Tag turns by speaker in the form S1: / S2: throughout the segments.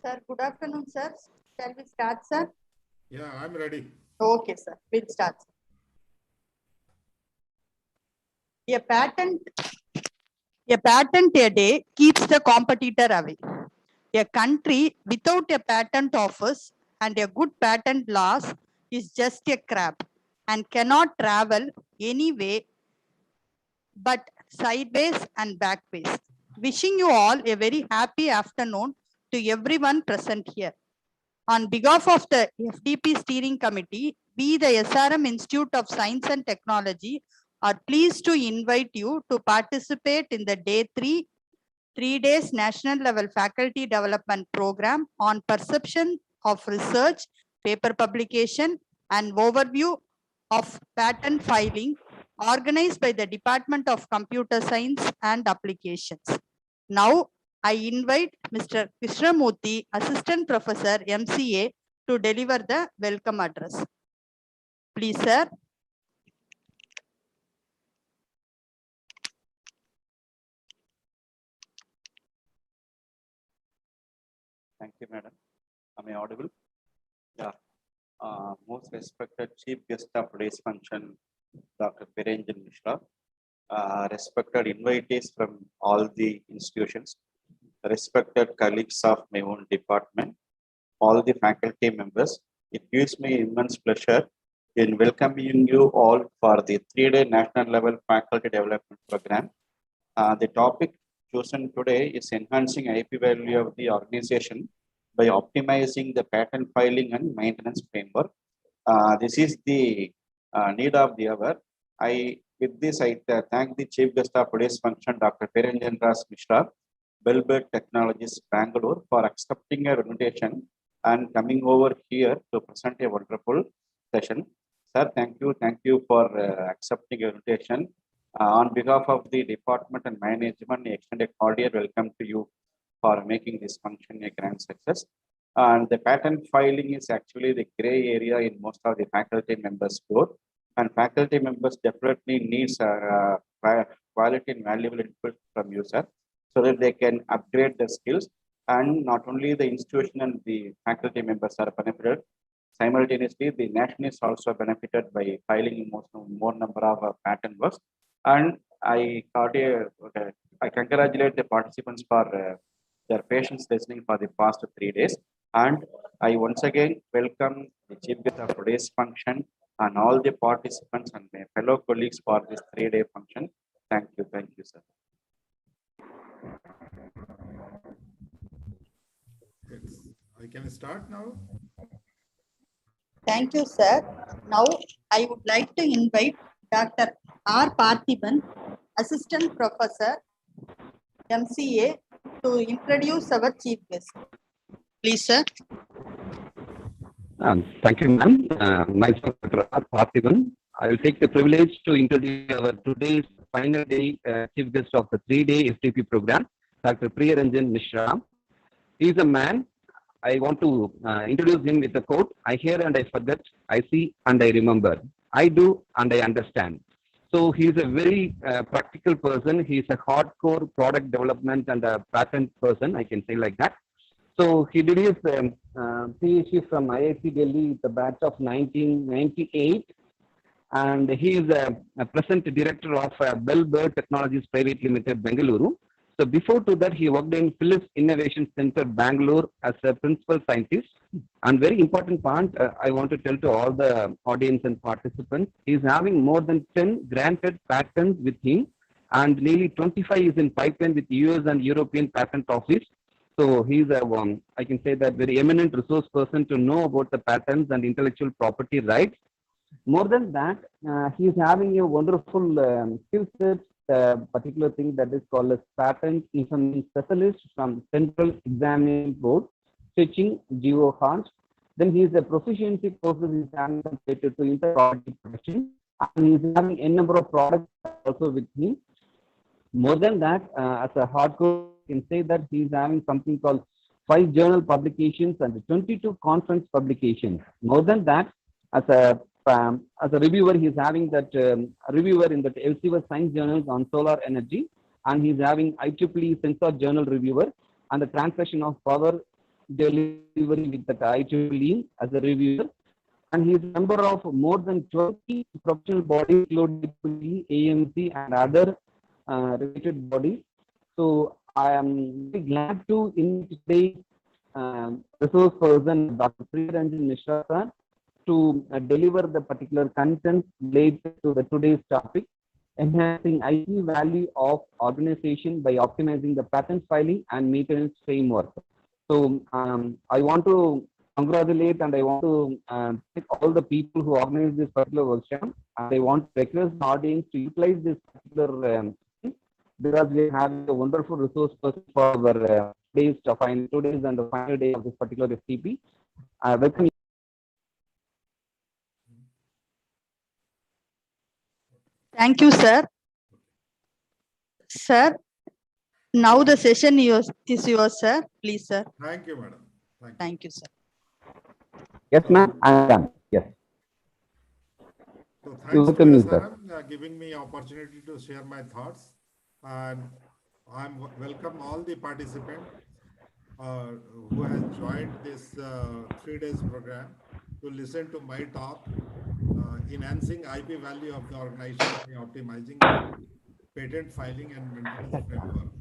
S1: Sir, good afternoon, sir. Shall we start, sir?
S2: Yeah, I'm ready.
S1: Okay, sir. We'll start. A patent a day keeps the competitor away. A country without a patent office and a good patent laws is just a crab and cannot travel anyway but sideways and backways. Wishing you all a very happy afternoon to everyone present here. On behalf of the FDP Steering Committee, we, the SRM Institute of Science and Technology, are pleased to invite you to participate in the Day 3 days National Level Faculty Development Program on Perception of Research, Paper Publication, and Overview of Patent Filing, organized by the Department of Computer Science and Applications. Now, I invite Mr. Krishnamurthy, Assistant Professor, MCA, to deliver the welcome address. Please, sir.
S3: Thank you, madam. Am I audible? Yeah. Most respected Chief Guest of today's function, Dr. Perenjan Mishra, respected invitees from all the institutions, respected colleagues of my own department, all the faculty members. It gives me immense pleasure in welcoming you all for the 3-day National Level Faculty Development Program. The topic chosen today is enhancing IP value of the organization by optimizing the patent filing and maintenance framework. This is the need of the hour. With this, I thank the Chief Guest of today's function, Dr. Perenjan Mishra, Bellbird Technologies, Bangalore, for accepting a invitation and coming over here to present a wonderful session. Sir, thank you for accepting your invitation. On behalf of the department and management, I extend a cordial welcome to you for making this function a grand success. And the patent filing is actually the gray area in most of the faculty members' board. And faculty members definitely needs quality and valuable input from you, sir, so that they can upgrade their skills. And not only the institution and the faculty members are benefited, simultaneously the nation is also benefited by filing more number of patent works. And I congratulate the participants for their patience listening for the past 3 days. And I once again welcome the Chief Guest of today's function and all the participants and my fellow colleagues for this 3-day function. Thank you, sir.
S2: I can start now.
S1: Thank you, sir. Now, I would like to invite Dr. R. Parthiban, Assistant Professor, MCA, to introduce our Chief Guest. Please, sir.
S4: Thank you, ma'am. Myself, Dr. R. Parthiban. I will take the privilege to introduce our today's final day Chief Guest of the 3-day FDP program, Dr. Perenjan Mishra. He is a man. I want to introduce him with a quote: I hear and I forget, I see and I remember, I do and I understand. So he is a very practical person. He is a hardcore product development and a patent person, I can say like that. So he did his PhD from IIT Delhi with the batch of 1998, and he is a present director of Bellbird Technologies Private Limited, Bengaluru. So before to that, he worked in Philips Innovation Center, Bangalore, as a principal scientist. And very important part, I want to tell to all the audience and participants, he is having more than 10 granted patents with him, and nearly 25 is in pipeline with US and European Patent Office. So he's I can say that very eminent resource person to know about the patents and intellectual property rights. More than that, he's having a wonderful skill set, particular thing that is called as patent information specialist from Central Examination Board, teaching Geo Hans. Then he is a proficiency courses he's having related to inter-property protection, and he's having a number of products also with him. More than that, as a hardcore, I can say that he's having something called 5 journal publications and 22 conference publications. More than that, as a reviewer, he's having that reviewer in the Elsevier Science Journals on solar energy, and he's having IEEE Sensor Journal reviewer and the translation of power delivery with the IEEE as a reviewer, and he is a member of more than 20 professional bodies, including IEEE, AMC, and other related bodies. So I am very glad to invite today's resource person, Dr. Priyaranjan Mishra sir, to deliver the particular content related to the today's topic, enhancing IP value of organization by optimizing the patent filing and maintenance framework. So I want to congratulate and I want to thank all the people who organized this particular workshop. And I want to request the audience to utilize this particular because we have a wonderful resource person for our today's and the final day of this particular FTP. Welcome.
S1: Thank you, sir. Sir, now the session is yours, sir. Please, sir.
S2: Thank you, madam. Thank you.
S1: Thank you, sir.
S4: Yes, ma'am. I'm done. Yes.
S2: So
S4: You
S2: thanks to
S4: welcome, sir.
S2: SRM giving me opportunity to share my thoughts, and I'm welcome all the participants who has joined this 3 days program to listen to my talk, enhancing IP value of the organization by optimizing the patent filing and maintenance framework.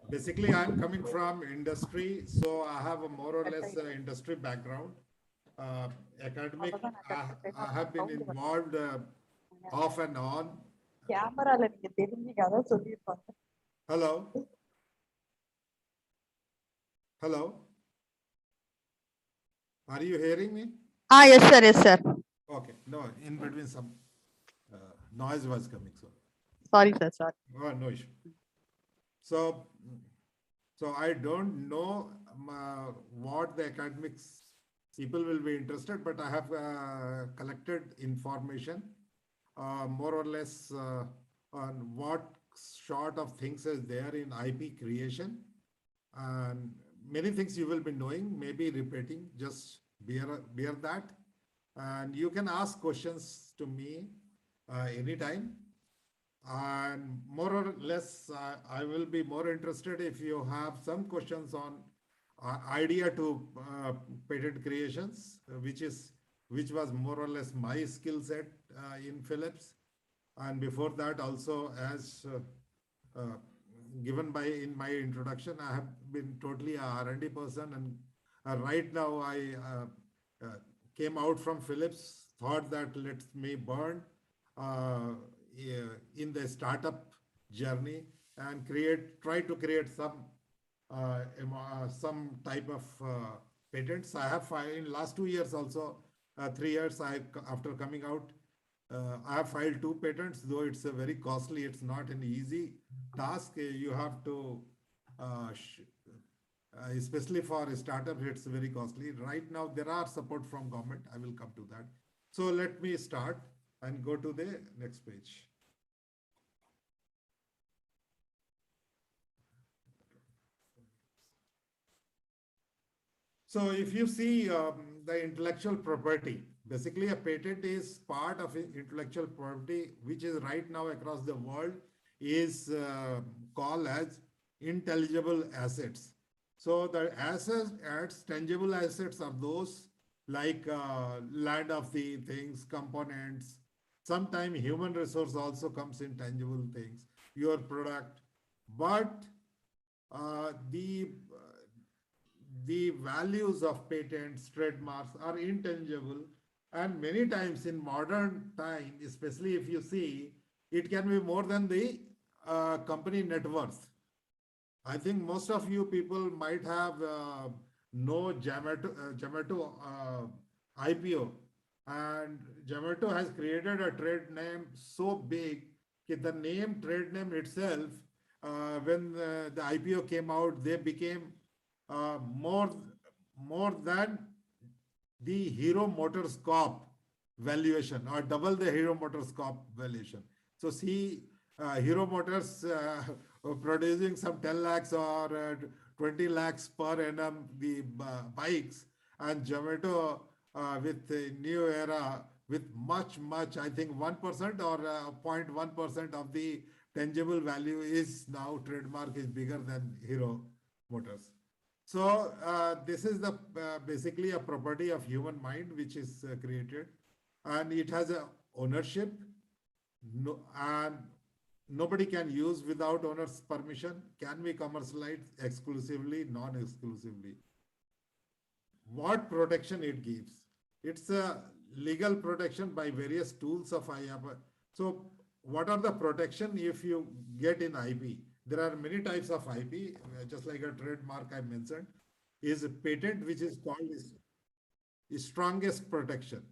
S2: Basically, I'm coming from industry, so I have a more or less industry background. Academic, I have been involved off and on. Hello? Hello? Are you hearing me?
S1: Ah, yes, sir. Yes, sir.
S2: Okay, no, in between some noise was coming, so.
S1: Sorry, sir. Sorry.
S2: Oh, no issue. So I don't know what the academics people will be interested, but I have collected information more or less on what sort of things is there in IP creation, and many things you will be knowing, maybe repeating, just bear that. And you can ask questions to me anytime. And more or less, I will be more interested if you have some questions on idea to patent creations, which was more or less my skill set in Philips. And before that also, as given in my introduction, I have been totally a R&D person, and right now I came out from Philips, thought that let me burn in the startup journey and try to create some type of patents. I have filed in last 2 years also, 3 years after coming out, I have filed 2 patents, though it's a very costly, it's not an easy task. You have to, especially for a startup, it's very costly. Right now, there are support from government. I will come to that. So let me start and go to the next page. So if you see the intellectual property, basically a patent is part of intellectual property, which is right now across the world is called as intelligible assets. So the assets, tangible assets are those like land of the things, components. Sometimes human resource also comes in tangible things, your product. But the values of patents, trademarks are intangible. And many times in modern time, especially if you see, it can be more than the company net worth. I think most of you people might have know Zomato IPO, and Zomato has created a trade name so big that the name trade name itself, when the IPO came out, they became more than the Hero Motors Corp valuation, or double the Hero Motors Corp valuation. So see, Hero Motors producing some 10 lakhs or 20 lakhs per annum the bikes, and Zomato with the new era with much, I think 1% or 0.1% of the tangible value is now trademark is bigger than Hero. motors. So this is the basically a property of human mind which is created, and it has a ownership. No, and nobody can use without owner's permission. Can be commercialized exclusively, non-exclusively. What protection it gives? It's a legal protection by various tools of IP. So what are the protection if you get in IP? There are many types of IP, just like a trademark I mentioned, is a patent, which is called is strongest protection.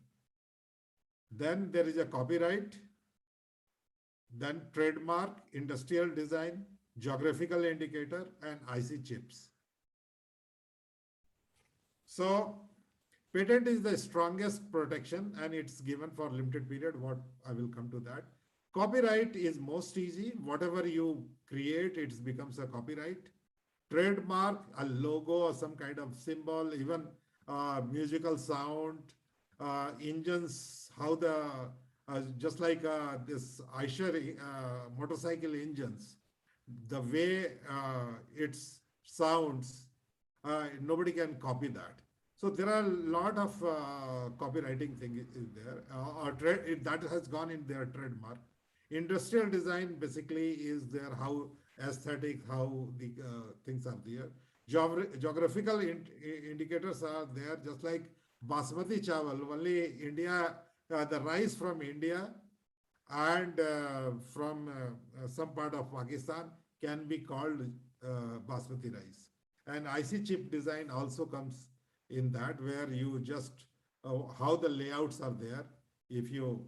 S2: Then there is a copyright, then trademark, industrial design, geographical indicator, and IC chips. So patent is the strongest protection, and it's given for limited period. What I will come to that. Copyright is most easy. Whatever you create, it becomes a copyright. Trademark, a logo or some kind of symbol, even musical sound, engines, how the, just like this Eicher motorcycle engines, the way it sounds, nobody can copy that. So there are a lot of copywriting thing is there, or that has gone in their trademark. Industrial design basically is there, how aesthetic, how the things are there. Geographical indicators are there, just like basmati chawal, only India, the rice from India and from some part of Pakistan can be called basmati rice. And IC chip design also comes in that, where you just how the layouts are there. If you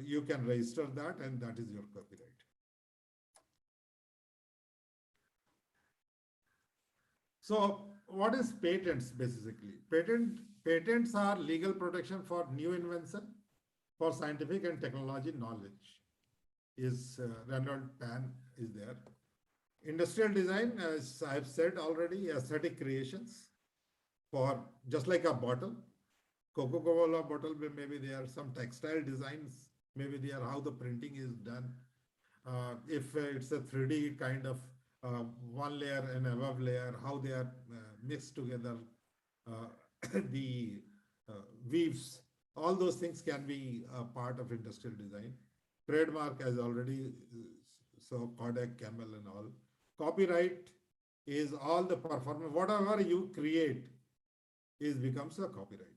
S2: you can register that, and that is your copyright. So what is patents basically? Patents are legal protection for new invention, for scientific and technology knowledge. Is Reynold Pan is there. Industrial design, as I have said already, aesthetic creations for just like a bottle. Coca-Cola bottle, maybe there are some textile designs, maybe there how the printing is done. If it's a 3D kind of one layer and above layer, how they are mixed together, the weaves, all those things can be a part of industrial design. Trademark, as already, so Kodak, Camel and all. Copyright is all the performance, whatever you create becomes a copyright.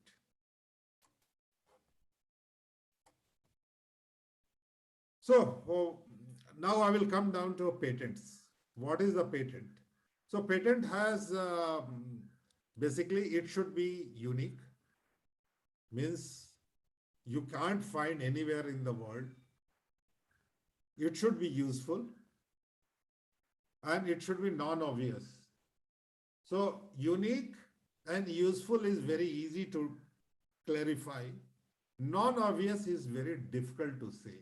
S2: So now I will come down to patents. What is a patent? So patent has basically it should be unique, means you can't find anywhere in the world. It should be useful, and it should be non-obvious. So unique and useful is very easy to clarify. Non-obvious is very difficult to say.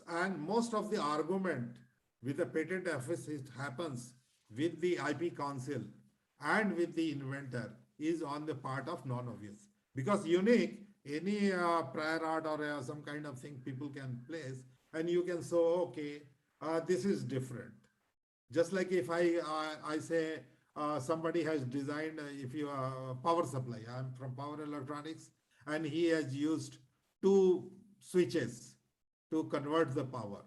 S2: And most of the argument with the patent office happens with the IP council and with the inventor is on the part of non-obvious. Because unique, any prior art or some kind of thing people can place, and you can say, okay, this is different. Just like if I say somebody has designed, if you power supply, I'm from power electronics, and he has used 2 switches to convert the power,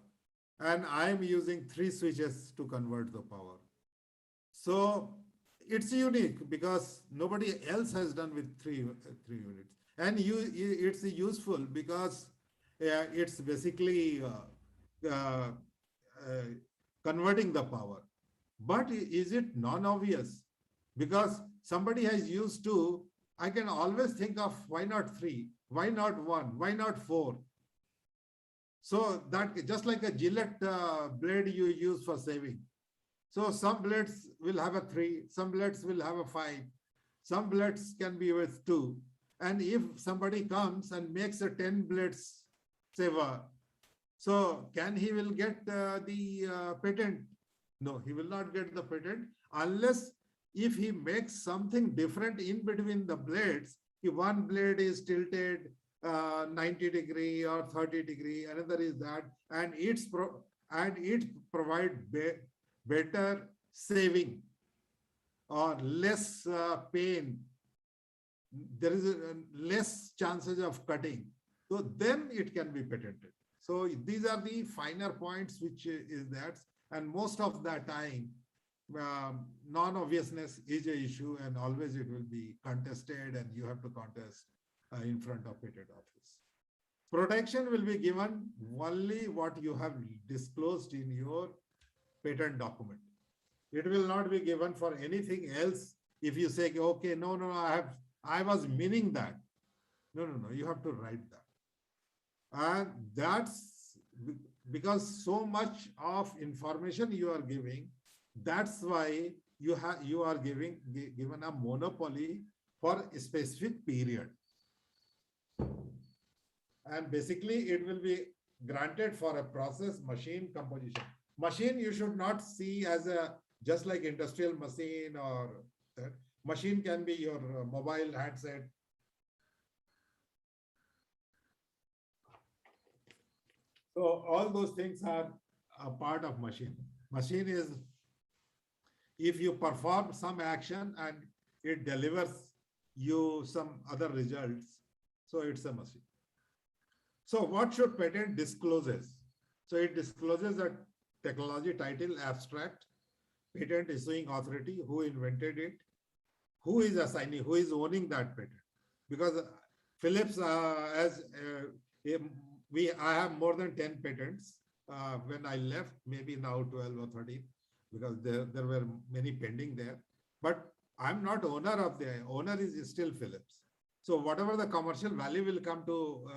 S2: and I am using 3 switches to convert the power. So it's unique because nobody else has done with 3 units, and it's useful because it's basically converting the power. But is it non-obvious? Because somebody has used 2, I can always think of why not 3, why not 1, why not 4? So that just like a Gillette blade you use for shaving. So some blades will have a 3, some blades will have a 5, some blades can be with 2. And if somebody comes and makes a 10 blades shaver, so can he will get the patent? No, he will not get the patent unless if he makes something different in between the blades. If one blade is tilted 90 degree or 30 degree, another is that, and it provide better saving or less pain, there is less chances of cutting, so then it can be patented. So these are the finer points which is that, and most of the time non-obviousness is an issue, and always it will be contested, and you have to contest in front of patent office. Protection will be given only what you have disclosed in your patent document. It will not be given for anything else. If you say, okay, no, I was meaning that. No, you have to write that. And that's because so much of information you are giving, that's why you are given a monopoly for a specific period. And basically it will be granted for a process machine composition. Machine you should not see as a just like industrial machine, or that. Machine can be your mobile handset. So all those things are a part of machine. Machine is if you perform some action and it delivers you some other results, so it's a machine. So what should patent discloses? So it discloses a technology title, abstract, patent issuing authority, who invented it, who is assigning, who is owning that patent. Because Philips, I have more than 10 patents. When I left, maybe now 12 or 13, because there were many pending there. But I'm not owner of the owner is still Philips. So whatever the commercial value will come to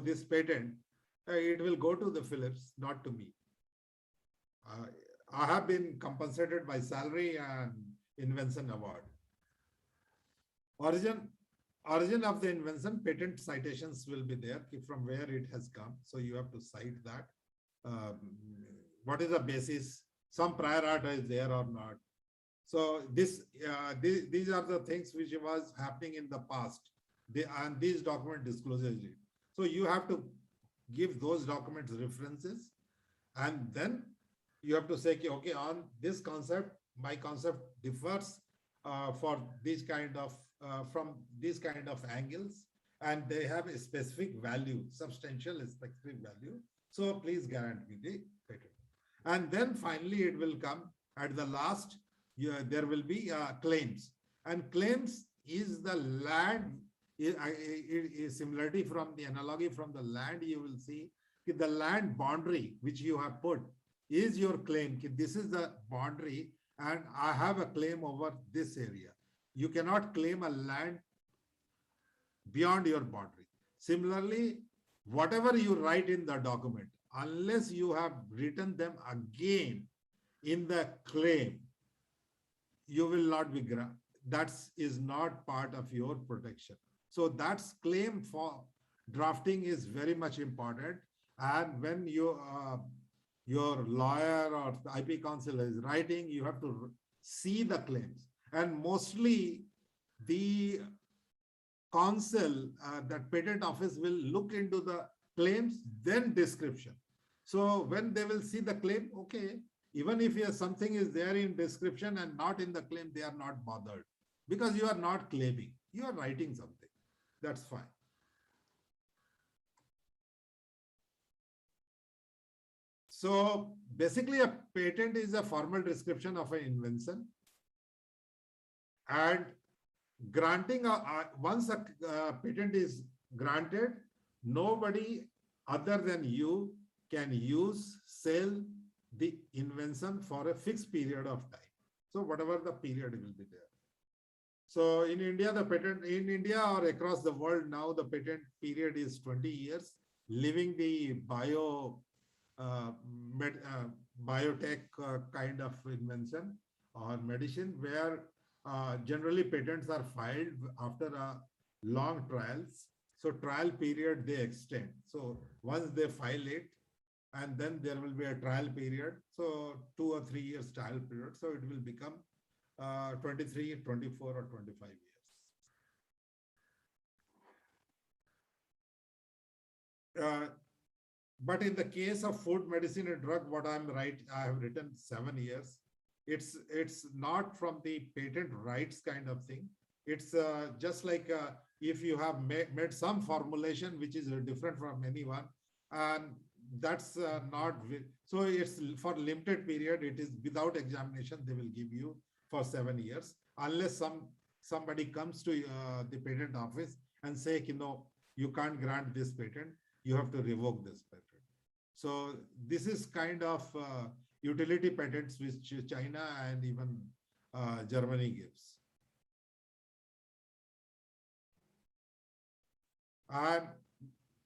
S2: this patent, it will go to the Philips, not to me. I have been compensated by salary and invention award. Origin of the invention, patent citations will be there from where it has come. So you have to cite that. What is the basis? Some prior art is there or not. So these are the things which was happening in the past. And these document discloses it. So you have to give those documents references, and then you have to say, okay, on this concept, my concept differs for this kind of from these kind of angles, and they have a specific value, substantial specific value. So please guarantee the patent. And then finally, it will come at the last. There will be claims, and claims is the land. Is similarity from the analogy from the land. You will see the land boundary which you have put is your claim. This is the boundary, and I have a claim over this area. You cannot claim a land beyond your boundary. Similarly, whatever you write in the document, unless you have written them again in the claim, you will not be granted. That is not part of your protection. So that's claim for drafting is very much important. And when you your lawyer or the IP counsel is writing, you have to see the claims. And mostly the counsel, that patent office will look into the claims, then description. So when they will see the claim, okay, even if something is there in description and not in the claim, they are not bothered, because you are not claiming, you are writing something. That's fine. So basically a patent is a formal description of an invention, and granting once a patent is granted, nobody other than you can use, sell the invention for a fixed period of time. So whatever the period will be there. So in India, the patent in India or across the world now, the patent period is 20 years, leaving the biotech kind of invention or medicine, where generally patents are filed after long trials. So trial period they extend. So once they file it, and then there will be a trial period. So 2 or 3 years trial period. So it will become 23, 24 or 25 years. But in the case of food, medicine and drug, what I have written 7 years. It's not from the patent rights kind of thing. It's just like if you have made some formulation which is different from anyone, and that's not so it's for limited period. It is without examination. They will give you for 7 years unless somebody comes to the patent office and say, you can't grant this patent. You have to revoke this patent. So this is kind of utility patents which China and even Germany gives. And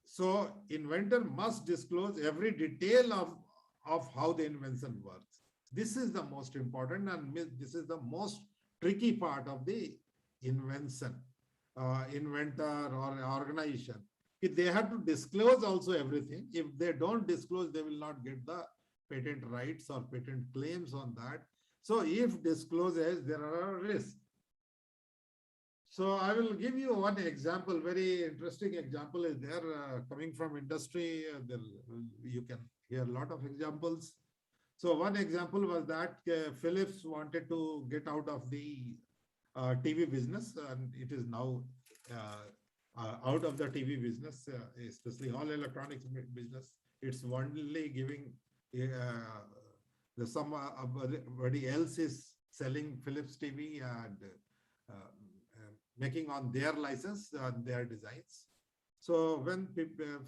S2: so inventor must disclose every detail of how the invention works. This is the most important, and this is the most tricky part of the invention, inventor or organization. If they have to disclose also everything. If they don't disclose, they will not get the patent rights or patent claims on that. So if discloses, there are risks. So I will give you one example, very interesting example is there coming from industry. You can hear a lot of examples. So one example was that Philips wanted to get out of the TV business, and it is now out of the TV business, especially all electronics business. It's only giving somebody else is selling Philips TV and making on their license, their designs. So when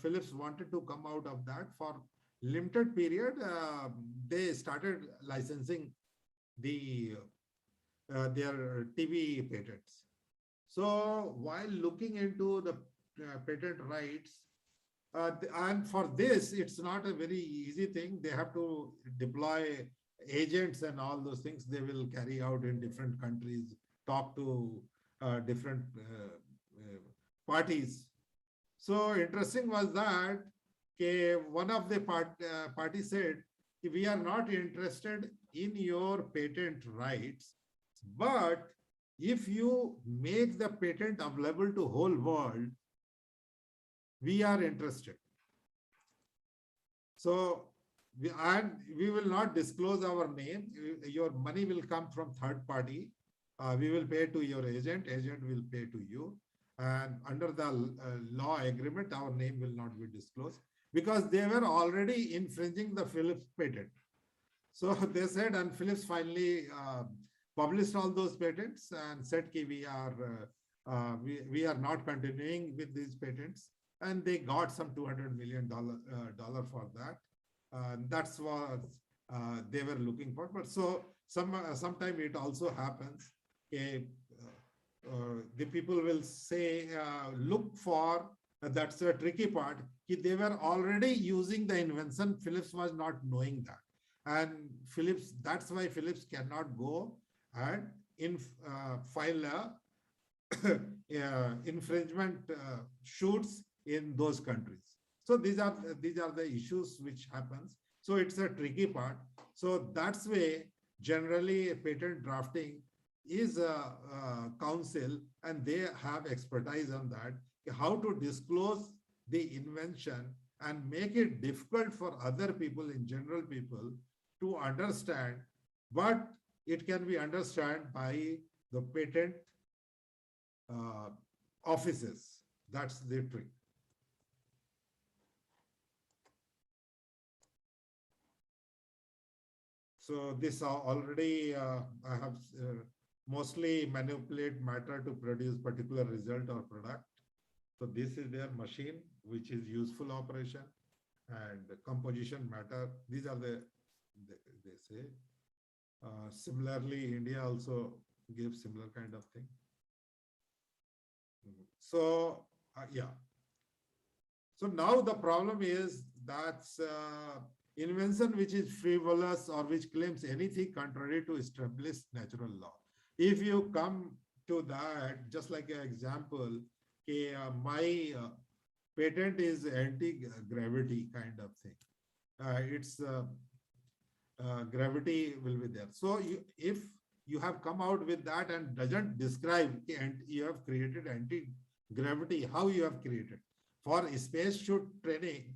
S2: Philips wanted to come out of that for limited period, they started licensing their TV patents. So while looking into the patent rights, and for this, it's not a very easy thing. They have to deploy agents and all those things. They will carry out in different countries, talk to different parties. So interesting was that one of the parties said, we are not interested in your patent rights, but if you make the patent available to whole world, we are interested. So we will not disclose our name. Your money will come from third party. We will pay to your agent. Agent will pay to you. And under the law agreement, our name will not be disclosed because they were already infringing the Philips patent. So they said, and Philips finally published all those patents and said, we are not continuing with these patents. And they got some $200 million for that. That's what they were looking for. But so sometime it also happens. The people will say, look for, that's a tricky part. They were already using the invention. Philips was not knowing that. And Philips, that's why Philips cannot go and file infringement suits in those countries. So these are the issues which happens. So it's a tricky part. So that's why generally patent drafting is a council, and they have expertise on that, how to disclose the invention and make it difficult for other people, in general people, to understand, but it can be understood by the patent offices. That's the trick. So this already I have mostly manipulate matter to produce particular result or product. So this is their machine, which is useful operation, and the composition matter. These are they say. Similarly, India also gives similar kind of thing. So yeah. So now the problem is that invention which is frivolous or which claims anything contrary to established natural law. If you come to that, just like an example, my patent is anti-gravity kind of thing. Gravity will be there. So if you have come out with that and doesn't describe, and you have created anti-gravity, how you have created. For space suit training,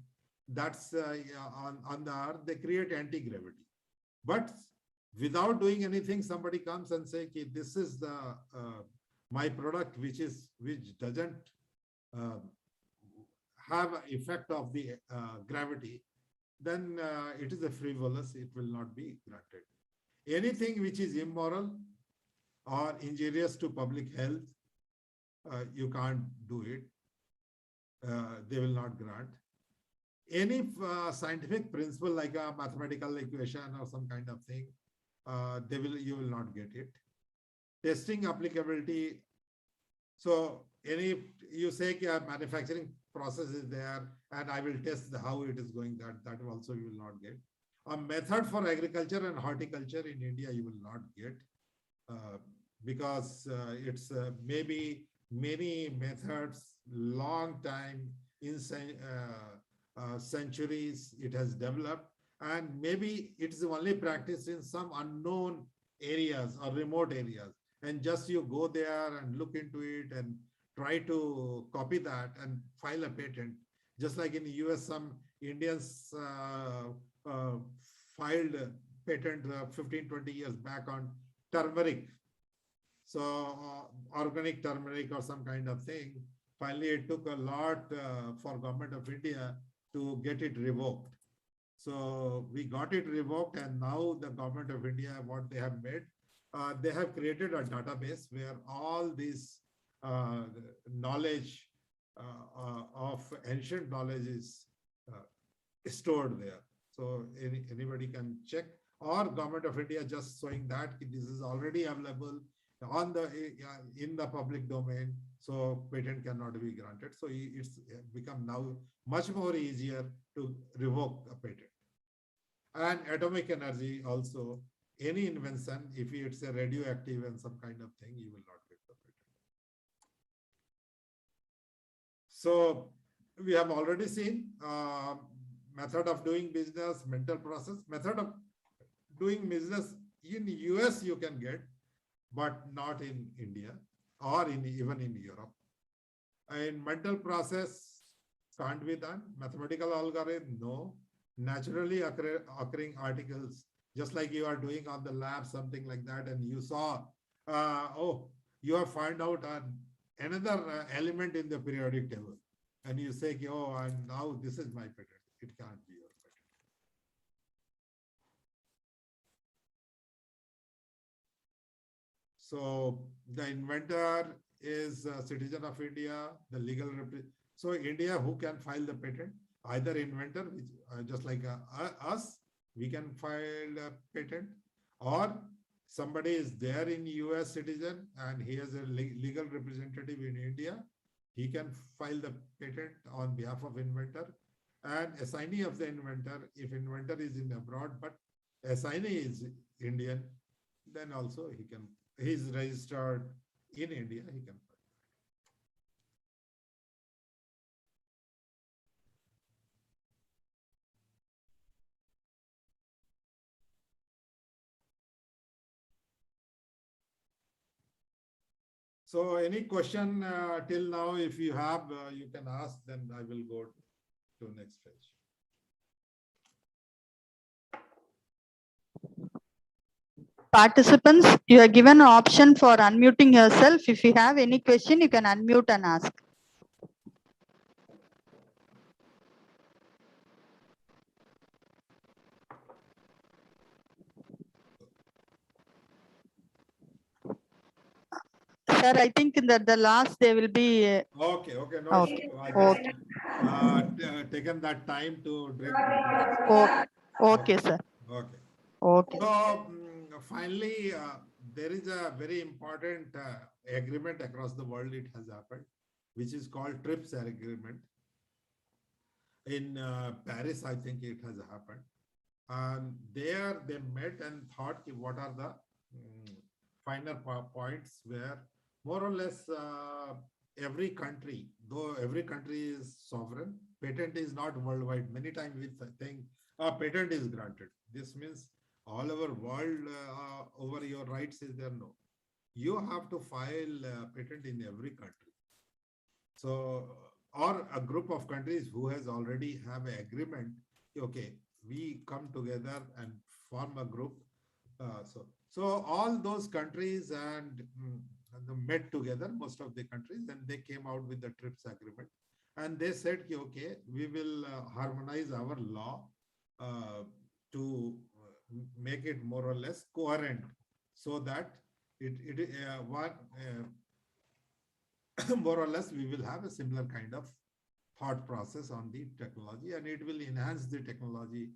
S2: that's on the Earth, they create anti-gravity. But without doing anything, somebody comes and say, "Ki, this is the my product, which doesn't have effect of the gravity," then it is a frivolous, it will not be granted. Anything which is immoral or injurious to public health, you can't do it. They will not grant. Any scientific principle like a mathematical equation or some kind of thing, you will not get it. Testing applicability. So you say a manufacturing process is there and I will test how it is going, that also you will not get. A method for agriculture and horticulture in India you will not get because it's maybe many methods, long time, in centuries it has developed, and maybe it is only practiced in some unknown areas or remote areas, and just you go there and look into it and try to copy that and file a patent. Just like in the US, some Indians filed a patent 15-20 years back on turmeric. So organic turmeric or some kind of thing. Finally, it took a lot for Government of India to get it revoked. So we got it revoked, and now the Government of India, what they have made, they have created a database where all this knowledge of ancient knowledge is stored there. So anybody can check, or Government of India just showing that this is already available on in the public domain, so patent cannot be granted. So it's become now much more easier to revoke a patent. And atomic energy also, any invention, if it's a radioactive and some kind of thing, you will not get the patent. So we have already seen method of doing business, mental process. Method of doing business in US you can get, but not in India or even in Europe. And mental process can't be done. Mathematical algorithm, no. Naturally occurring articles, just like you are doing on the lab, something like that, and you saw, you have found out another element in the periodic table, and you say, oh, and now this is my patent. It can't be your patent. So the inventor is a citizen of India, the legal so India, who can file the patent? Either inventor, which just like us, we can file a patent, or somebody is there in US citizen and he has a legal representative in India, he can file the patent on behalf of inventor. And assignee of the inventor, if inventor is in abroad but assignee is Indian, then also he's registered in India, he can file. So any question till now, if you have, you can ask, then I will go to next page.
S1: Participants, you are given an option for unmuting yourself. If you have any question, you can unmute and ask. Sir, I think in the last there will be.
S2: Okay, no
S1: okay.
S2: issue. I just taken that time to drink.
S1: Okay, sir.
S2: Okay.
S1: Okay.
S2: So finally, there is a very important agreement across the world. It has happened, which is called TRIPS agreement. In Paris, I think it has happened. And there they met and thought, what are the finer points where more or less every country, though every country is sovereign, patent is not worldwide. Many times we think a patent is granted. This means all over world over your rights is there. No, you have to file a patent in every country. So, or a group of countries who has already have an agreement. Okay, we come together and form a group So all those countries and met together, most of the countries, and they came out with the TRIPS agreement, and they said, okay, we will harmonize our law to make it more or less coherent, so that more or less we will have a similar kind of thought process on the technology, and it will enhance the technology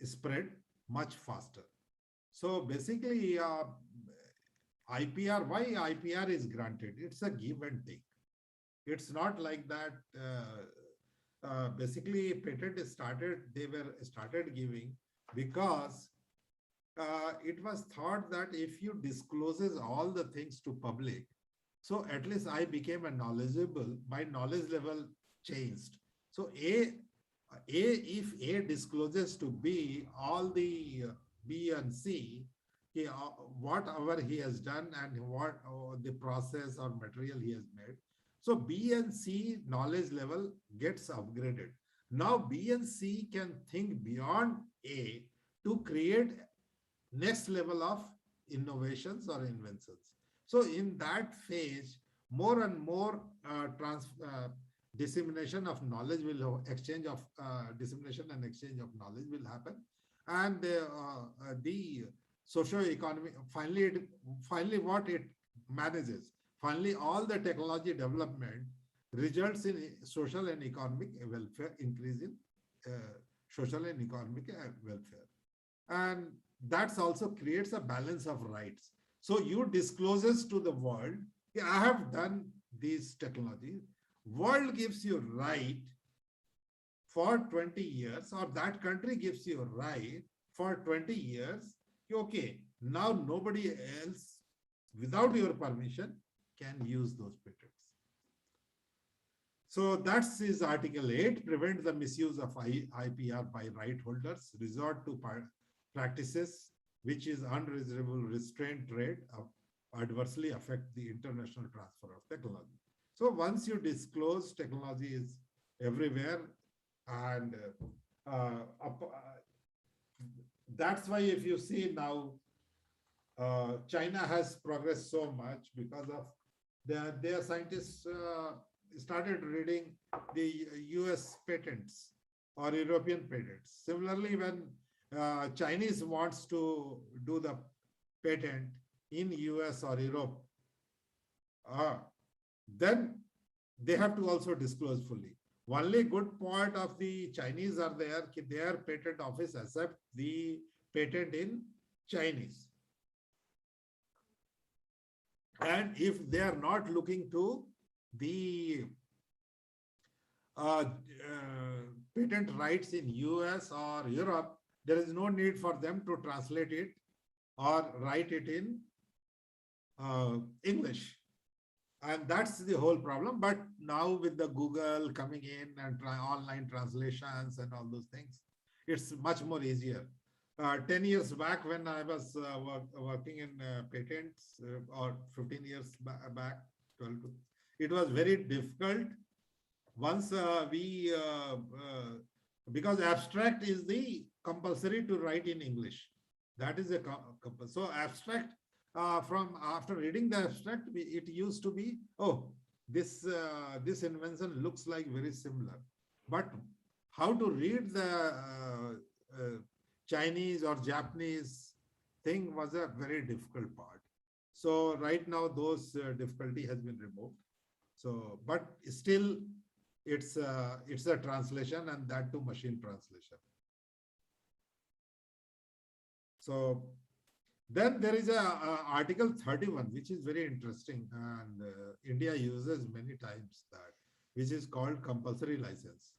S2: spread much faster. So basically, IPR, why IPR is granted? It's a give and take. It's not like that. Basically, patent they were started giving because it was thought that if you discloses all the things to public, so at least I became a knowledgeable, my knowledge level changed. So if A discloses to B all the B and C, whatever he has done and what the process or material he has made. So B and C knowledge level gets upgraded. Now B and C can think beyond A to create next level of innovations or inventions. So in that phase, more and more dissemination of knowledge will exchange of dissemination and exchange of knowledge will happen, and the socio-economic finally what it manages, finally all the technology development results in social and economic welfare, increase in social and economic welfare, and that's also creates a balance of rights. So you discloses to the world, I have done these technologies. World gives you right for 20 years, or that country gives you right for 20 years. Okay, now nobody else without your permission can use those patents. So that's his Article 8, prevent the misuse of IPR by right holders, resort to practices which is unreasonable restraint trade, adversely affect the international transfer of technology. So once you disclose, technology is everywhere, and that's why if you see now, China has progressed so much because of their scientists started reading the US patents or European patents. Similarly, when Chinese wants to do the patent in US or Europe, then they have to also disclose fully. Only good part of the Chinese are there, their patent office accept the patent in Chinese. And if they are not looking to the patent rights in US or Europe, there is no need for them to translate it or write it in English. And that's the whole problem. But now with the Google coming in and online translations and all those things, it's much more easier. 10 years back when I was working in patents, or 15 years back, 12, it was very difficult. Once because abstract is the compulsory to write in English. That is a so abstract. From after reading the abstract, it used to be, oh, this invention looks like very similar, but how to read the Chinese or Japanese thing was a very difficult part. So right now those difficulty has been removed. So, but still, it's a translation, and that too machine translation. So then there is a Article 31, which is very interesting, and India uses many times that, which is called compulsory license.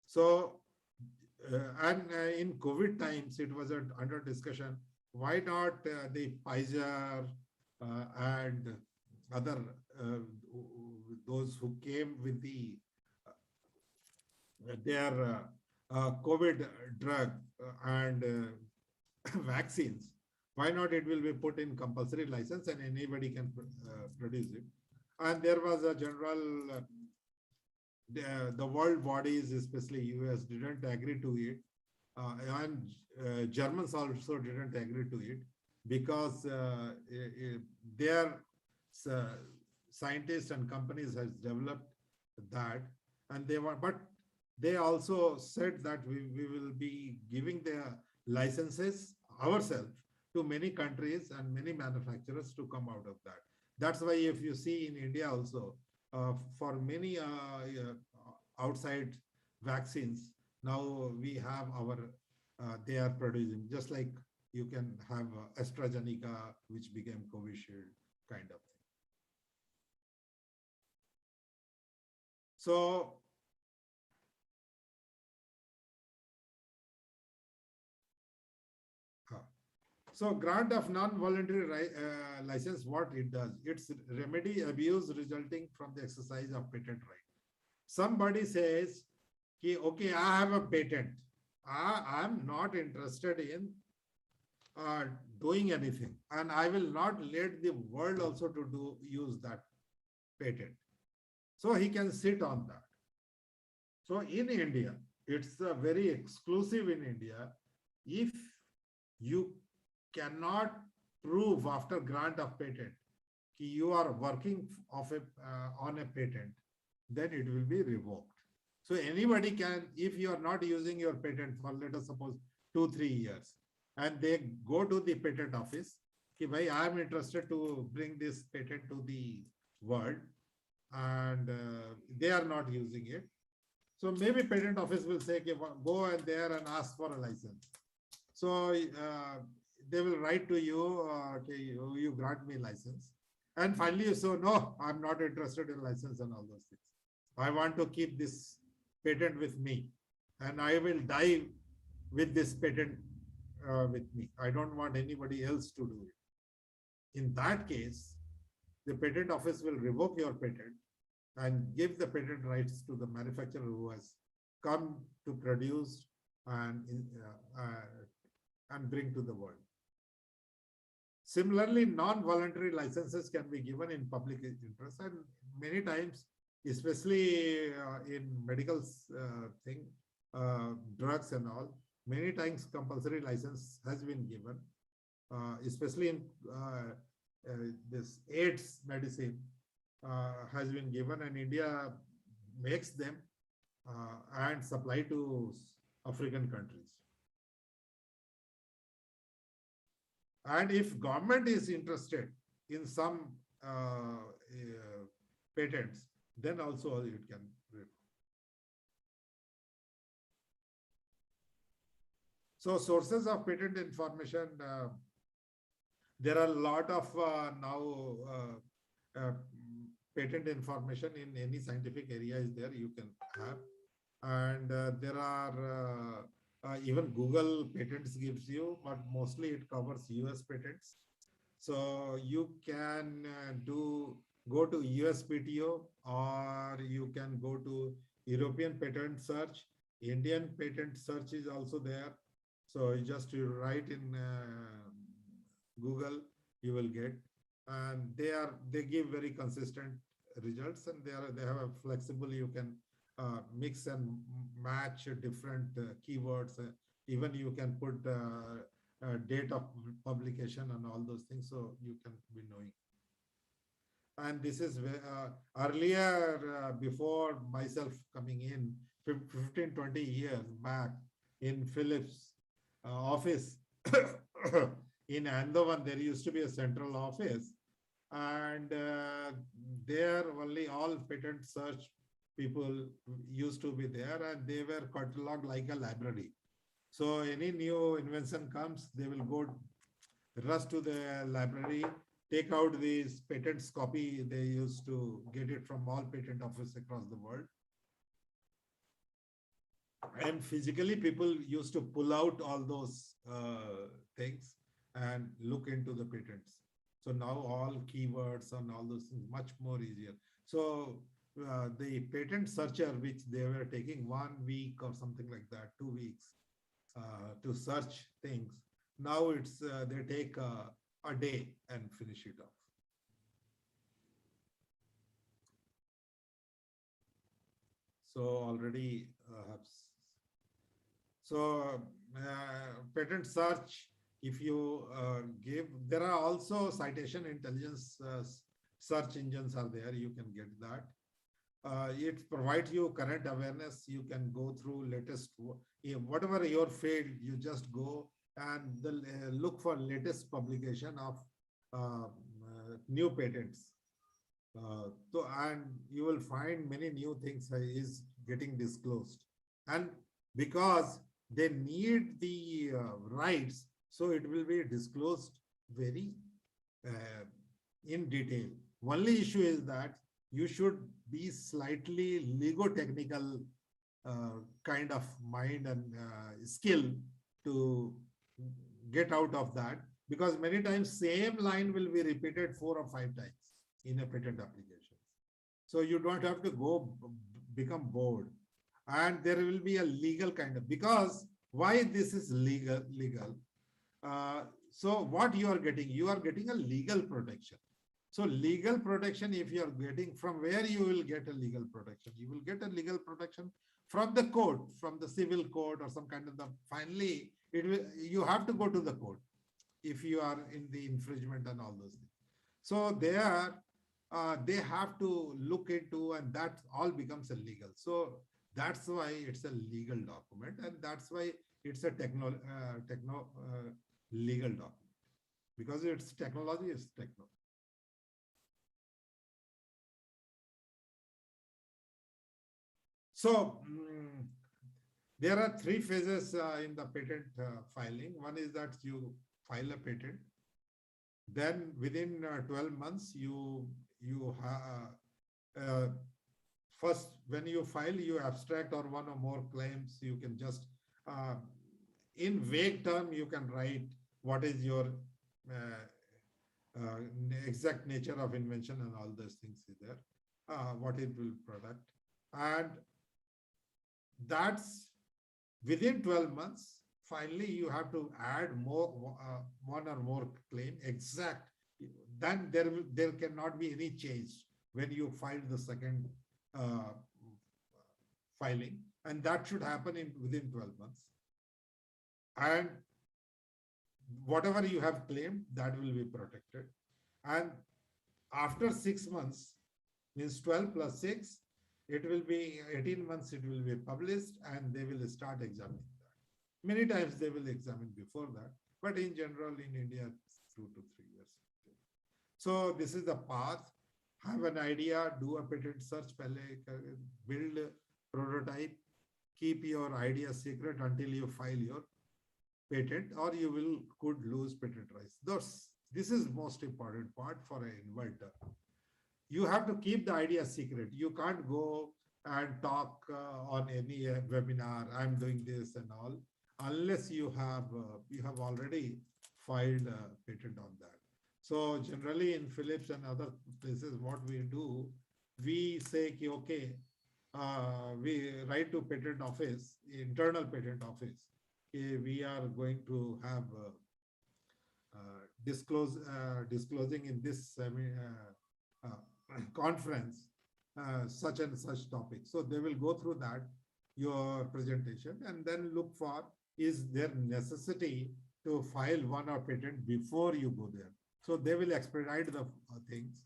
S2: So, and in COVID times, it was under discussion, why not the Pfizer and other, those who came with the their COVID drug and vaccines, why not it will be put in compulsory license and anybody can produce it. And there was a general, the world bodies, especially US, didn't agree to it. and Germans also didn't agree to it because their scientists and companies has developed that, and but they also said that we will be giving their licenses ourselves to many countries and many manufacturers to come out of that. That's why if you see in India also, for many outside vaccines, now we have our, they are producing, just like you can have AstraZeneca, which became Covishield kind of thing. So grant of non-voluntary license, what it does, it's remedy abuse resulting from the exercise of patent right. Somebody says, okay, I have a patent. I'm not interested in doing anything, and I will not let the world also to use that patent. So he can sit on that. So in India, it's very exclusive in India. If you cannot prove after grant of patent you are working on a patent, then it will be revoked. So anybody can, if you are not using your patent for, let us suppose 2-3 years, and they go to the patent office, I am interested to bring this patent to the world, and they are not using it. So maybe patent office will say, go and there and ask for a license. So they will write to you, you grant me license. And finally you say, no, I'm not interested in license and all those things. I want to keep this patent with me, and I will die with this patent with me. I don't want anybody else to do it. In that case, the patent office will revoke your patent and give the patent rights to the manufacturer who has come to produce and bring to the world. Similarly, non-voluntary licenses can be given in public interest, and many times, especially in medical drugs and all, many times compulsory license has been given, especially in this AIDS medicine has been given, and India makes them and supply to African countries. And if government is interested in some patents, then also it can. So sources of patent information, there are a lot of now patent information in any scientific area is there, you can have. And there are even Google patents gives you, but mostly it covers US patents. So you can go to USPTO, or you can go to European patent search. Indian patent search is also there. So you just write in Google, you will get, and they give very consistent results, and they have a flexible, you can mix and match different keywords. Even you can put date of publication and all those things, so you can be knowing. And this is earlier, before myself coming in, 15-20 years back, in Philips office in Andaman, there used to be a central office, and there only all patent search people used to be there, and they were cataloged like a library. So any new invention comes, they will go rush to the library, take out these patents copy. They used to get it from all patent offices across the world. And physically, people used to pull out all those things and look into the patents. So now all keywords and all those things much more easier. So the patent searcher, which they were taking 1 week or something like that, 2 weeks to search things, now it's they take a day and finish it off. So already So patent search, if you give, there are also citation intelligence search engines are there. You can get that. It provides you current awareness. You can go through latest, whatever your field, you just go and look for latest publication of new patents. And you will find many new things is getting disclosed. And because they need the rights, so it will be disclosed very in detail. Only issue is that you should be slightly lego-technical kind of mind and skill to get out of that, because many times same line will be repeated 4 or 5 times in a patent application. So you don't have to go become bored. And there will be a legal kind of, because why this is legal. So what you are getting a legal protection. So legal protection, if you are getting, from where you will get a legal protection? You will get a legal protection from the court, from the civil court or some kind of the, finally, you have to go to the court if you are in the infringement and all those things. So there, they have to look into, and that all becomes illegal. So that's why it's a legal document, and that's why it's a legal document, because it's technology is techno. So there are 3 phases in the patent filing. One is that you file a patent. Then within 12 months, you have first, when you file, you abstract or one or more claims. You can just in vague term, you can write what is your exact nature of invention and all those things is there, what it will product. And that's within 12 months. Finally, you have to add more, one or more claim exact. Then there cannot be any change when you file the second filing, and that should happen within 12 months. And whatever you have claimed, that will be protected. And after 6 months, means 12 plus 6, it will be 18 months, it will be published, and they will start examining that. Many times they will examine before that, but in general, in India, it's 2 to 3 years. So this is the path. Have an idea, do a patent search, build a prototype, keep your idea secret until you file your patent, or you could lose patent rights. This is most important part for an inventor. You have to keep the idea secret. You can't go and talk on any webinar, I'm doing this and all, unless you have already filed a patent on that. So generally in Philips and other places, what we do, we say, okay, we write to patent office, internal patent office, we are going to have disclosing in this conference such and such topic. So they will go through that, your presentation, and then look for, is there necessity to file one or patent before you go there. So they will expedite the things,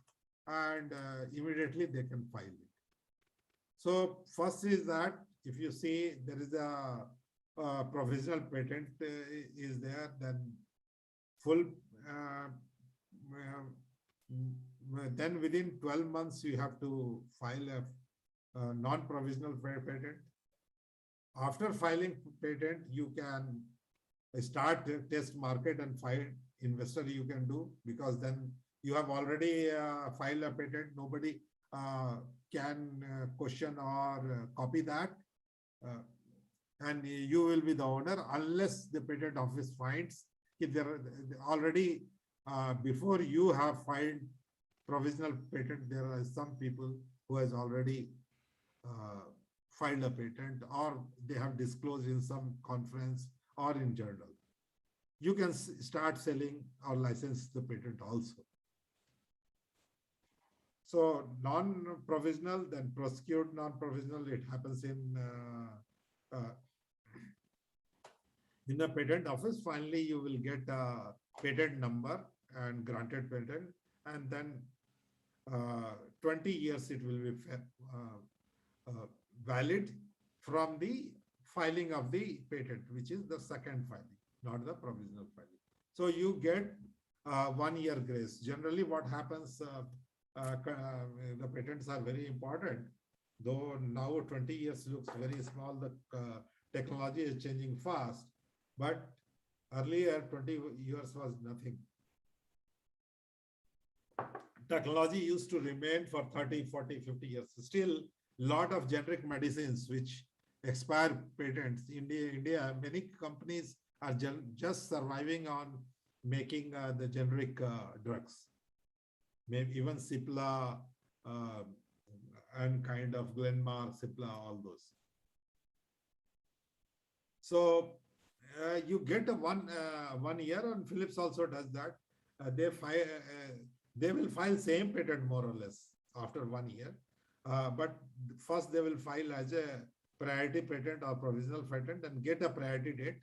S2: and immediately they can file it. So first is that if you see there is a provisional patent is there, then full then within 12 months you have to file a non-provisional patent. After filing patent, you can start test market and file investor you can do, because then you have already filed a patent. Nobody can question or copy that. And you will be the owner unless the patent office finds if there are already before you have filed provisional patent, there are some people who has already filed a patent, or they have disclosed in some conference or in journal. You can start selling or license the patent also. So non-provisional, then prosecute non-provisional, it happens in In the patent office, finally, you will get a patent number and granted patent, and then 20 years it will be valid from the filing of the patent, which is the second filing, not the provisional filing. So you get 1 year grace. Generally, what happens, the patents are very important, though now 20 years looks very small, the technology is changing fast, but earlier 20 years was nothing. Technology used to remain for 30, 40, 50 years. Still, lot of generic medicines which expire patents. India, many companies are just surviving on making the generic drugs. Maybe even Cipla and kind of Glenmark, Cipla, all those. So you get a 1 year, and Philips also does that. They will file same patent more or less after 1 year. But first they will file as a priority patent or provisional patent and get a priority date,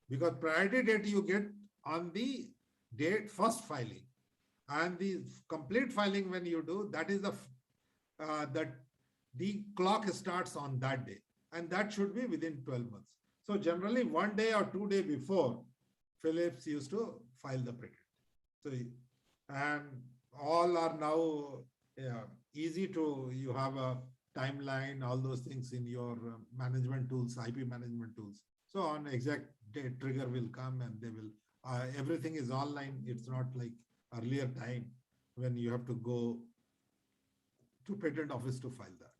S2: because priority date you get on the date first filing, and the complete filing when you do, that is the clock starts on that day, and that should be within 12 months. So generally 1 day or 2 days before, Philips used to file the patent. So, and all are now easy to, you have a timeline, all those things in your management tools, IP management tools. So on exact date, trigger will come and they will, everything is online. It's not like earlier time when you have to go to patent office to file that.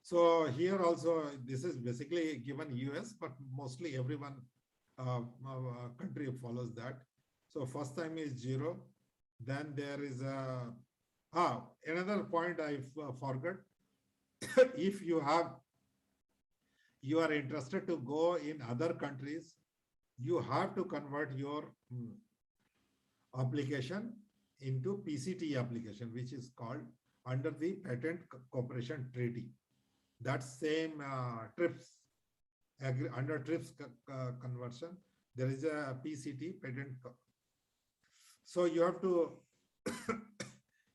S2: So here also, this is basically given US, but mostly everyone country follows that. So first time is 0. Then there is another point I forgot. If you are interested to go in other countries, you have to convert your application into PCT application, which is called under the Patent Cooperation Treaty. That same TRIPS, under TRIPS conversion, there is a PCT, patent. So you have to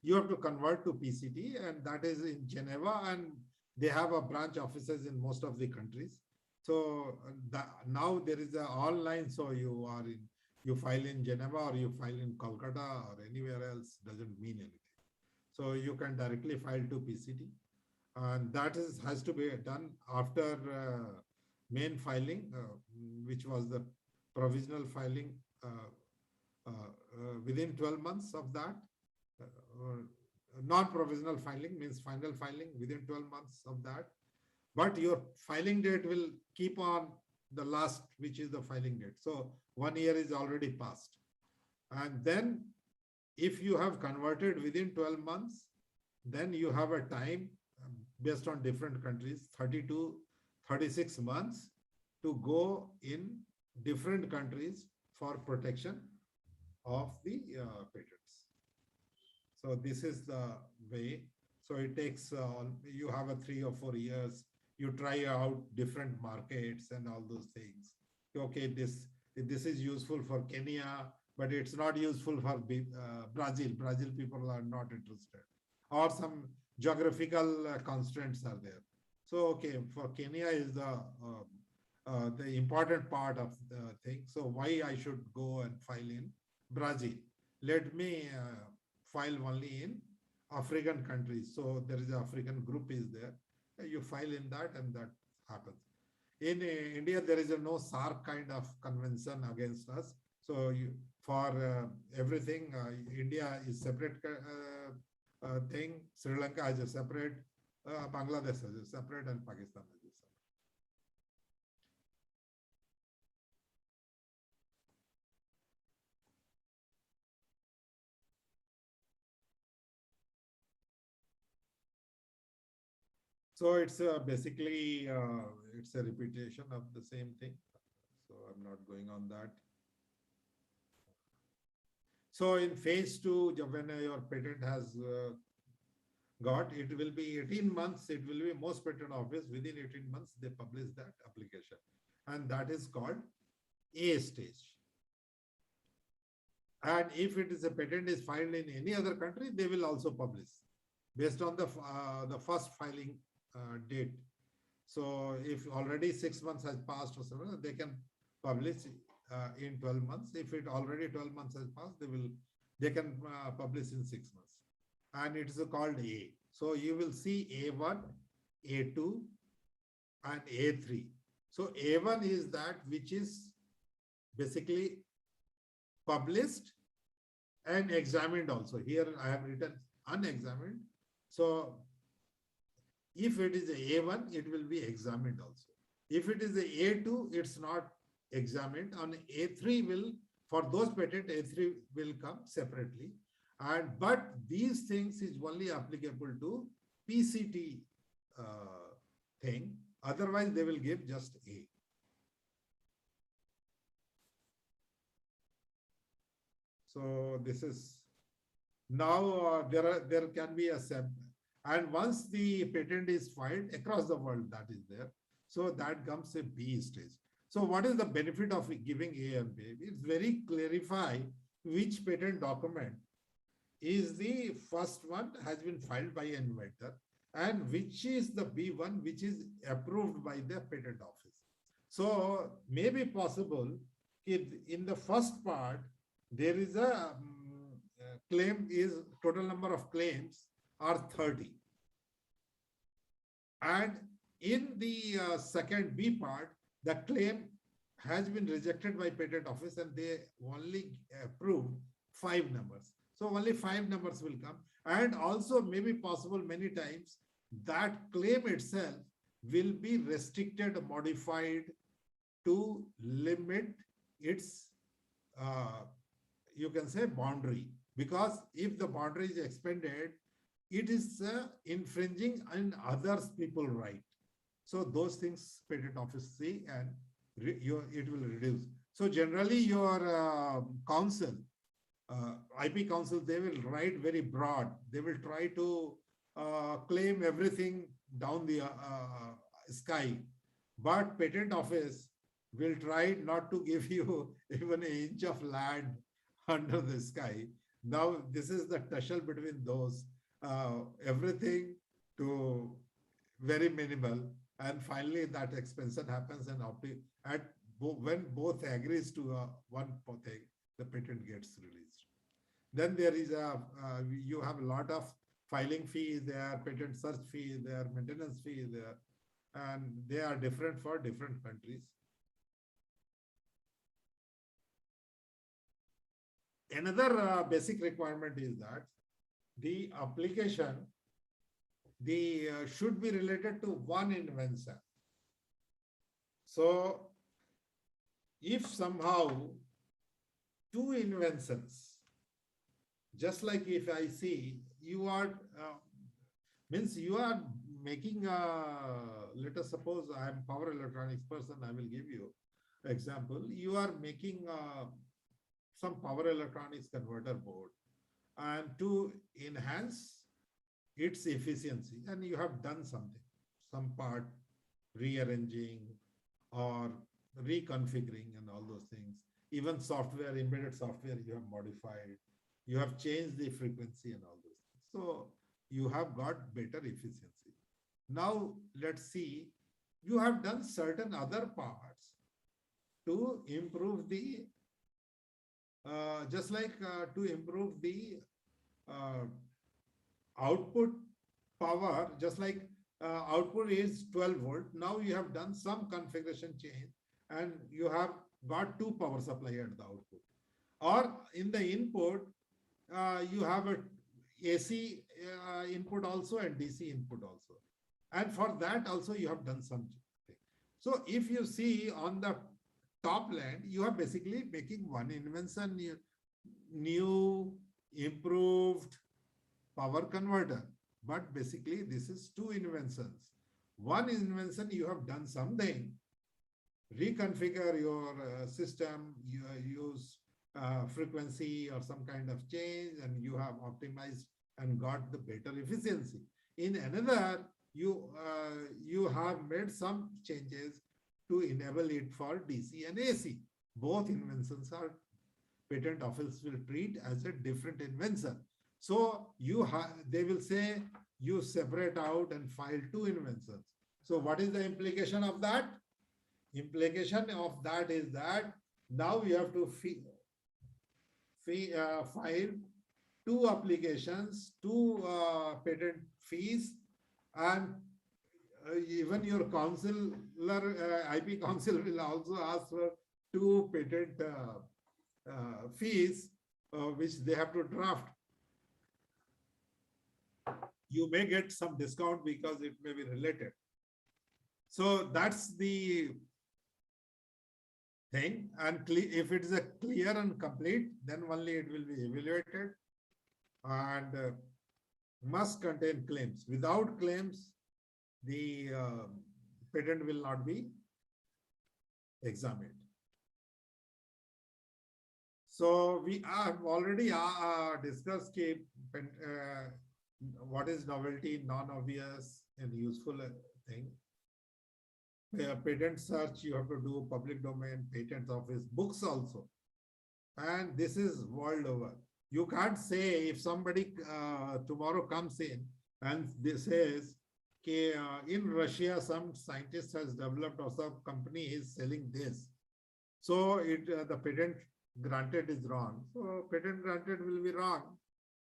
S2: convert to PCT, and that is in Geneva, and they have a branch offices in most of the countries. So now there is a online, so you file in Geneva or you file in Kolkata or anywhere else, doesn't mean anything. So you can directly file to PCT. And that has to be done after main filing, which was the provisional filing within 12 months of that. Non-provisional filing means final filing within 12 months of that. But your filing date will keep on the last, which is the filing date. So 1 year is already passed. And then if you have converted within 12 months, then you have a time based on different countries, 30 to 36 months to go in different countries for protection of the patents. So this is the way. So it takes, you have a 3 or 4 years, you try out different markets and all those things. Okay, this is useful for Kenya, but it's not useful for Brazil. Brazil people are not interested. Or some geographical constraints are there. So, okay, for Kenya is the important part of the thing. So why I should go and file in Brazil? Let me file only in African countries. So there is an African group is there. You file in that and that happens. In India, there is no SARC kind of convention against us. So for everything, India is separate thing. Sri Lanka has a separate, Bangladesh has a separate, and Pakistan has a separate. So it's basically, it's a repetition of the same thing. So I'm not going on that. So in phase 2, when your patent has got, it will be 18 months. It will be most patent office within 18 months, they publish that application. And that is called A stage. And if it is a patent is filed in any other country, they will also publish based on the first filing date. So if already 6 months has passed or something, they can publish in 12 months. If it already 12 months has passed, they can publish in 6 months. And it is called A. So you will see A1, A2, and A3. So A1 is that which is basically published and examined also. Here I have written unexamined. So if it is a A1, it will be examined also. If it is a A2, it's not examined. On A3 will, for those patent, A3 will come separately. But these things is only applicable to PCT thing. Otherwise, they will give just A. So this is now there can be a sample, and once the patent is filed across the world, that is there. So that comes a B stage. So what is the benefit of giving A and B? It's very clarify which patent document is the first one has been filed by an inventor and which is the B1 which is approved by the patent office. So may be possible if in the first part there is a claim is total number of claims are 30. And in the second B part, the claim has been rejected by patent office and they only approved 5 numbers. So only 5 numbers will come. And also may be possible many times that claim itself will be restricted, modified to limit its, you can say, boundary. Because if the boundary is expanded, it is infringing on others people's right. So those things patent office see and it will reduce. So generally your counsel, IP counsel, they will write very broad. They will try to claim everything down the sky. But patent office will try not to give you even an inch of land under the sky. Now, this is the tussle between those, everything to very minimal. And finally, that expansion happens and when both agrees to one thing, the patent gets released. Then there is you have a lot of filing fees there, patent search fees there, maintenance fees there, and they are different for different countries. Another basic requirement is that the application should be related to one invention. So if somehow 2 inventions, just like if I see you are, means you are making let us suppose I am power electronics person, I will give you example. You are making some power electronics converter board and to enhance its efficiency, and you have done something, some part rearranging or reconfiguring and all those things. Even software, embedded software, you have modified, you have changed the frequency and all those things. So you have got better efficiency. Now let's see, you have done certain other parts to improve the, just like to improve the output power, just like output is 12 volt. Now you have done some configuration change and you have got 2 power supply at the output. Or in the input, you have a AC input also and DC input also. And for that also you have done something. So if you see on the top line, you are basically making one invention, new, improved power converter. But basically this is 2 inventions. One invention, you have done something, reconfigure your system, you use frequency or some kind of change, and you have optimized and got the better efficiency. In another, you have made some changes to enable it for DC and AC. Both inventions are patent office will treat as a different invention. So they will say you separate out and file two inventions. So what is the implication of that? Implication of that is that now you have to file two applications, two patent fees, and even your IP council will also ask for two patent fees, which they have to draft. You may get some discount because it may be related. So that's the thing. And if it is a clear and complete, then only it will be evaluated and must contain claims. Without claims, the patent will not be examined. So we have already discussed what is novelty, non-obvious, and useful thing. Patent search, you have to do public domain, patent office, books also. And this is world over. You can't say if somebody tomorrow comes in and they says, okay, in Russia, some scientist has developed or some company is selling this. So the patent granted is wrong. So patent granted will be wrong.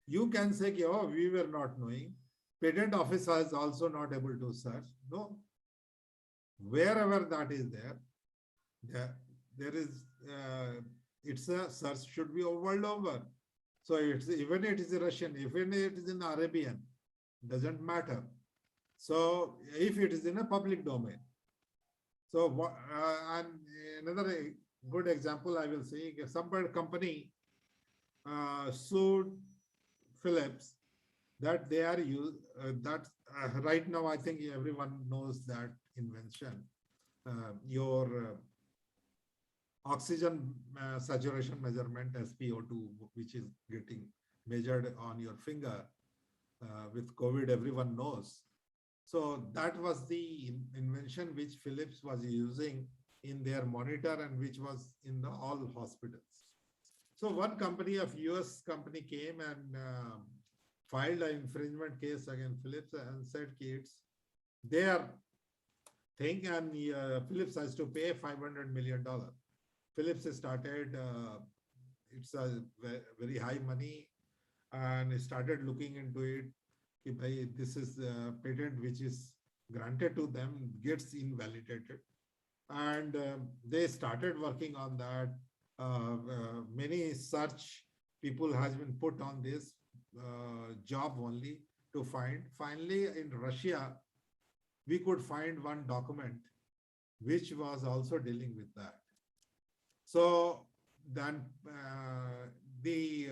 S2: You can say, oh, we were not knowing. Patent office is also not able to search. No. Wherever that is there is, it's a search should be world over. So it's even it is Russian, even it is in Arabian, doesn't matter. So if it is in a public domain. So and another good example I will say, some company sued Philips that they are used right now. I think everyone knows that invention. Your oxygen saturation measurement, SpO2, which is getting measured on your finger. With COVID, everyone knows. So that was the invention which Philips was using in their monitor and which was in all hospitals. So one company of US company came and filed an infringement case against Philips and said it's their thing and Philips has to pay $500 million. Philips started, it's a very high money and started looking into it. This is a patent which is granted to them, gets invalidated. And they started working on that. Many search people has been put on this job only to find. Finally, in Russia, we could find one document which was also dealing with that. So then the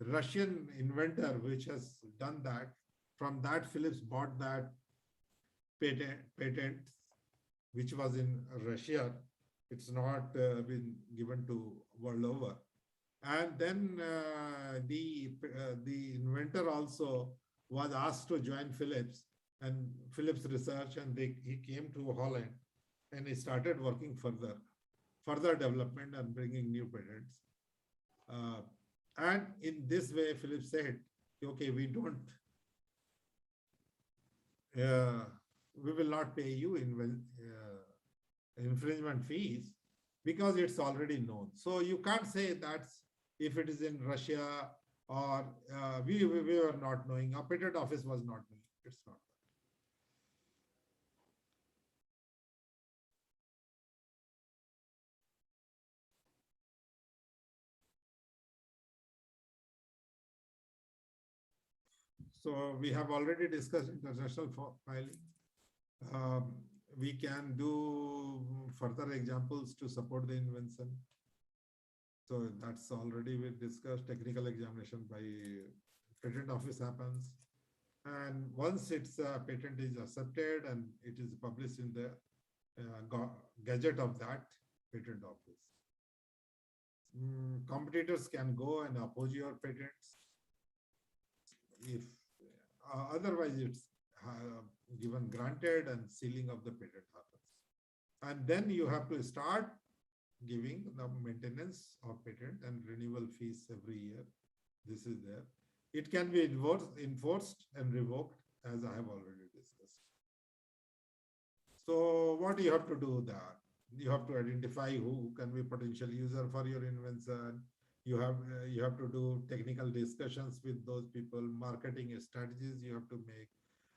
S2: Russian inventor which has done that, from that Philips bought that patent which was in Russia. It's not been given to world over. And then the inventor also was asked to join Philips and Philips research, and he came to Holland and he started working further development and bringing new patents. And in this way, Philips said, okay, we will not pay you infringement fees because it's already known. So you can't say that's if it is in Russia or we were not knowing, our patent office was not knowing. It's not. So we have already discussed international filing. We can do further examples to support the invention. So that's already we discussed. Technical examination by patent office happens. And once its patent is accepted and it is published in the gazette of that patent office. Competitors can go and oppose your patents. otherwise it's given granted and sealing of the patent happens. And then you have to start giving the maintenance of patent and renewal fees every year. This is there. It can be enforced and revoked, as I have already discussed. So what you have to do there? You have to identify who can be potential user for your invention. You have to do technical discussions with those people, marketing strategies you have to make,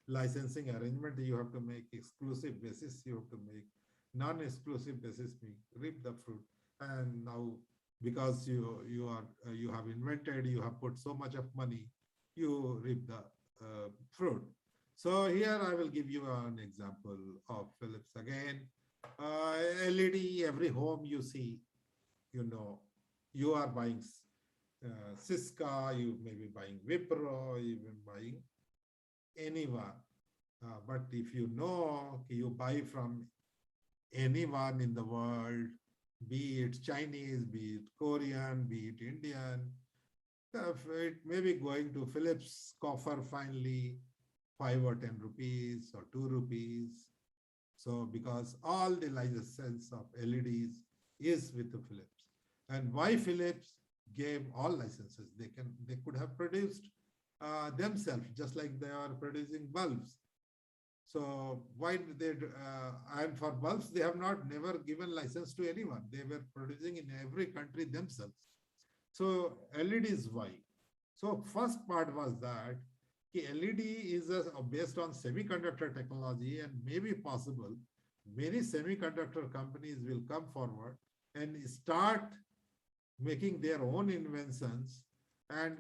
S2: licensing arrangement you have to make, exclusive basis you have to make, non-exclusive basis reap the fruit. And now because you have invented, you have put so much of money, you reap the fruit. So here I will give you an example of Philips again. LED, every home you see, you are buying Cisco, you may be buying Wipro, even buying anyone. But if you buy from anyone in the world, be it Chinese, be it Korean, be it Indian, it may be going to Philips coffer finally 5 or 10 rupees or 2 rupees. So because all the license of LEDs is with the Philips. And why Philips gave all licenses? They could have produced themselves, just like they are producing bulbs. So why did they, and for bulbs, they have never given license to anyone. They were producing in every country themselves. So LED is why. So first part was that LED is based on semiconductor technology, and maybe possible many semiconductor companies will come forward and start making their own inventions, and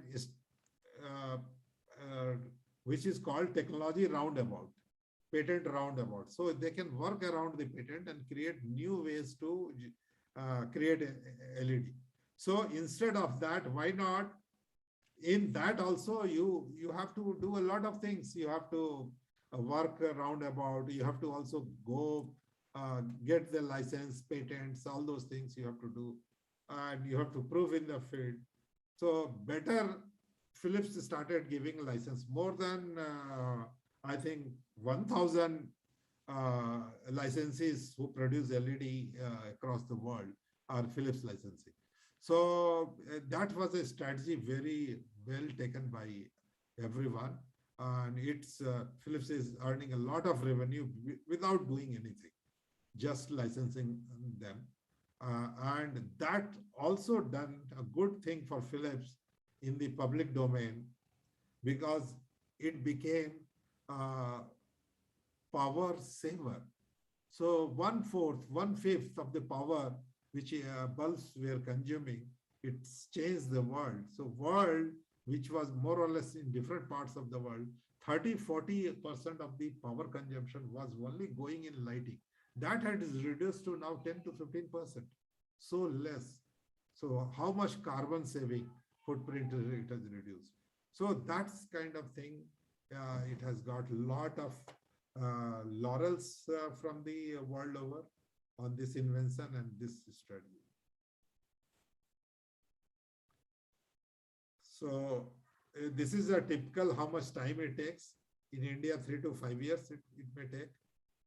S2: which is called technology roundabout, patent roundabout. So they can work around the patent and create new ways to create a LED. So instead of that, why not? In that also, you have to do a lot of things. You have to work roundabout. You have to also go get the license, patents, all those things you have to do. And you have to prove in the field. So better, Philips started giving license more than, I think, 1,000 licensees who produce LED across the world are Philips licensing. So that was a strategy very well taken by everyone. And Philips is earning a lot of revenue without doing anything, just licensing them. And that also done a good thing for Philips in the public domain, because it became power saver. So 1/4, 1/5 of the power which bulbs were consuming, it's changed the world. So world, which was more or less in different parts of the world, 30–40% of the power consumption was only going in lighting. That had reduced to now 10 to 15%. So less. So how much carbon saving footprint it has reduced. So that's kind of thing. It has got a lot of laurels from the world over on this invention and this strategy. So this is a typical how much time it takes. In India, 3 to 5 years it may take.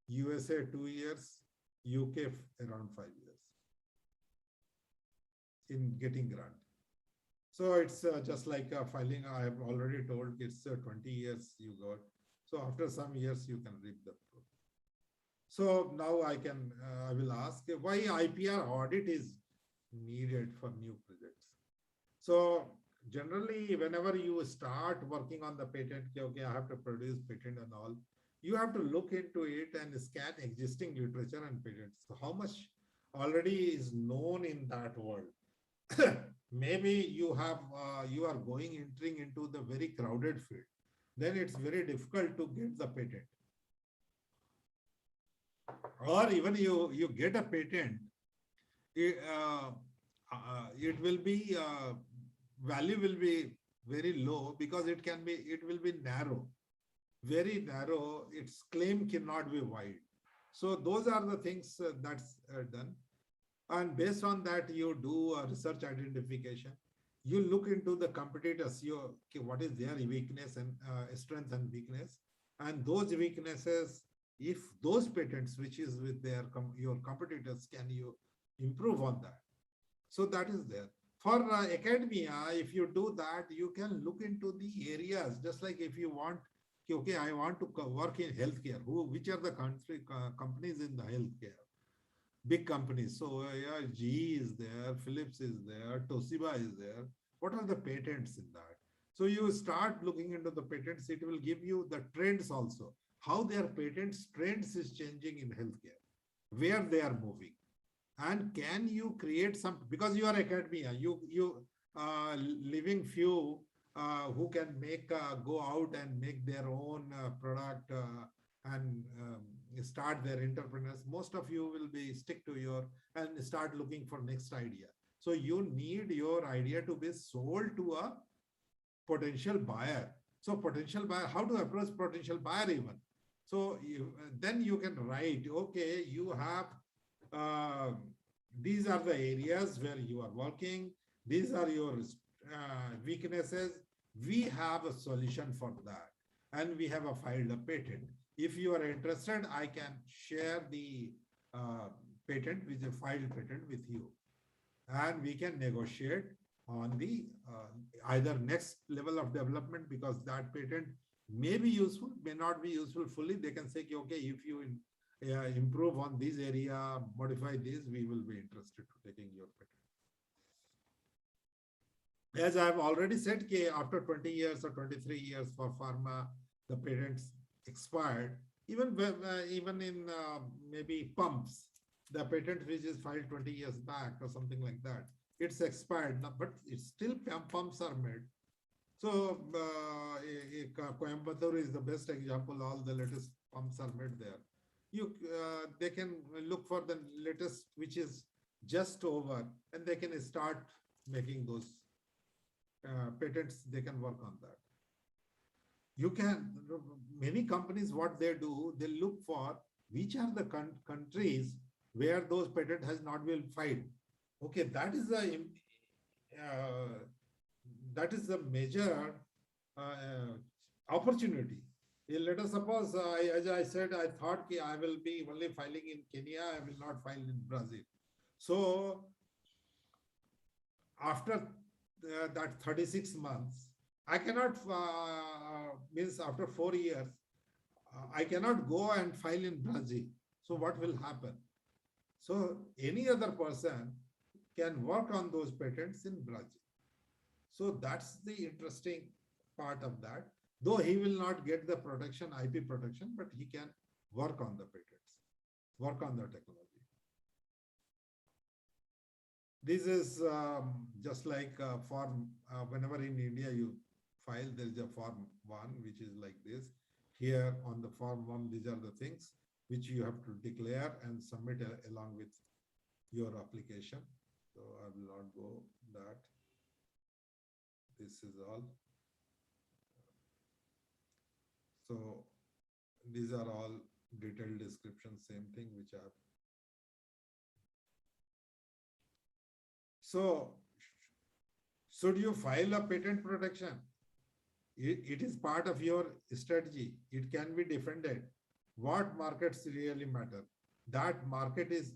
S2: USA 2 years, UK around 5 years in getting grant. So it's just like filing. I have already told it's 20 years you got. So after some years you can reap the fruit. So now I will ask why IPR audit is needed for new projects. So generally, whenever you start working on the patent, okay, I have to produce patent and all, you have to look into it and scan existing literature and patents. So how much already is known in that world? Maybe you are entering into the very crowded field. Then it's very difficult to get the patent. Or even you get a patent, it will be value will be very low because it will be narrow, very narrow. Its claim cannot be wide. So those are the things that's done. And based on that, you do a research identification. you look into the competitors, what is their weakness and strength and weakness, and those weaknesses, if those patents which is with your competitors, can you improve on that? So that is there. For academia, if you do that, you can look into the areas, just like if you want, okay, I want to work in healthcare, which are the companies in the healthcare? Big companies. So yeah, GE is there, Philips is there, Toshiba is there. What are the patents in that? So you start looking into the patents, it will give you the trends also, how their patents trends is changing in healthcare, where they are moving. And can you create some, because you are academia, you living few who can make go out and make their own product and start their entrepreneurs. Most of you will be stick to your and start looking for next idea. So you need your idea to be sold to a potential buyer. So potential buyer, how to approach potential buyer even. So then you can write, okay, you have these are the areas where you are working. These are your weaknesses. We have a solution for that. And we have filed a patent. If you are interested, I can share the patent with a filed patent with you. And we can negotiate on the either next level of development, because that patent may be useful, may not be useful fully. They can say, okay, if you improve on this area, modify this, we will be interested to taking your patent. As I have already said, after 20 years or 23 years for pharma, the patents expired. Even in maybe pumps, the patent which is filed 20 years back or something like that, it's expired now, but it's still pumps are made. So Coimbatore is the best example. All the latest pumps are made there. They can look for the latest, which is just over, and they can start making those patents. They can work on that. You can, many companies, what they do, they look for which are the countries where those patent has not been filed. Okay, that is the major opportunity. Let us suppose, as I said, I thought I will be only filing in Kenya, I will not file in Brazil. So after that 36 months, I cannot, means after 4 years, I cannot go and file in Brazil. So what will happen? So any other person can work on those patents in Brazil. So that's the interesting part of that. Though he will not get the protection, IP protection, but he can work on the patents, work on the technology. This is just like form, whenever in India you file, there is a form 1, which is like this. Here on the form 1, these are the things which you have to declare and submit along with your application. So I will not go that. This is all. So these are all detailed descriptions, same thing which I have. So should you file a patent protection? It is part of your strategy. It can be defended. What markets really matter? That market is,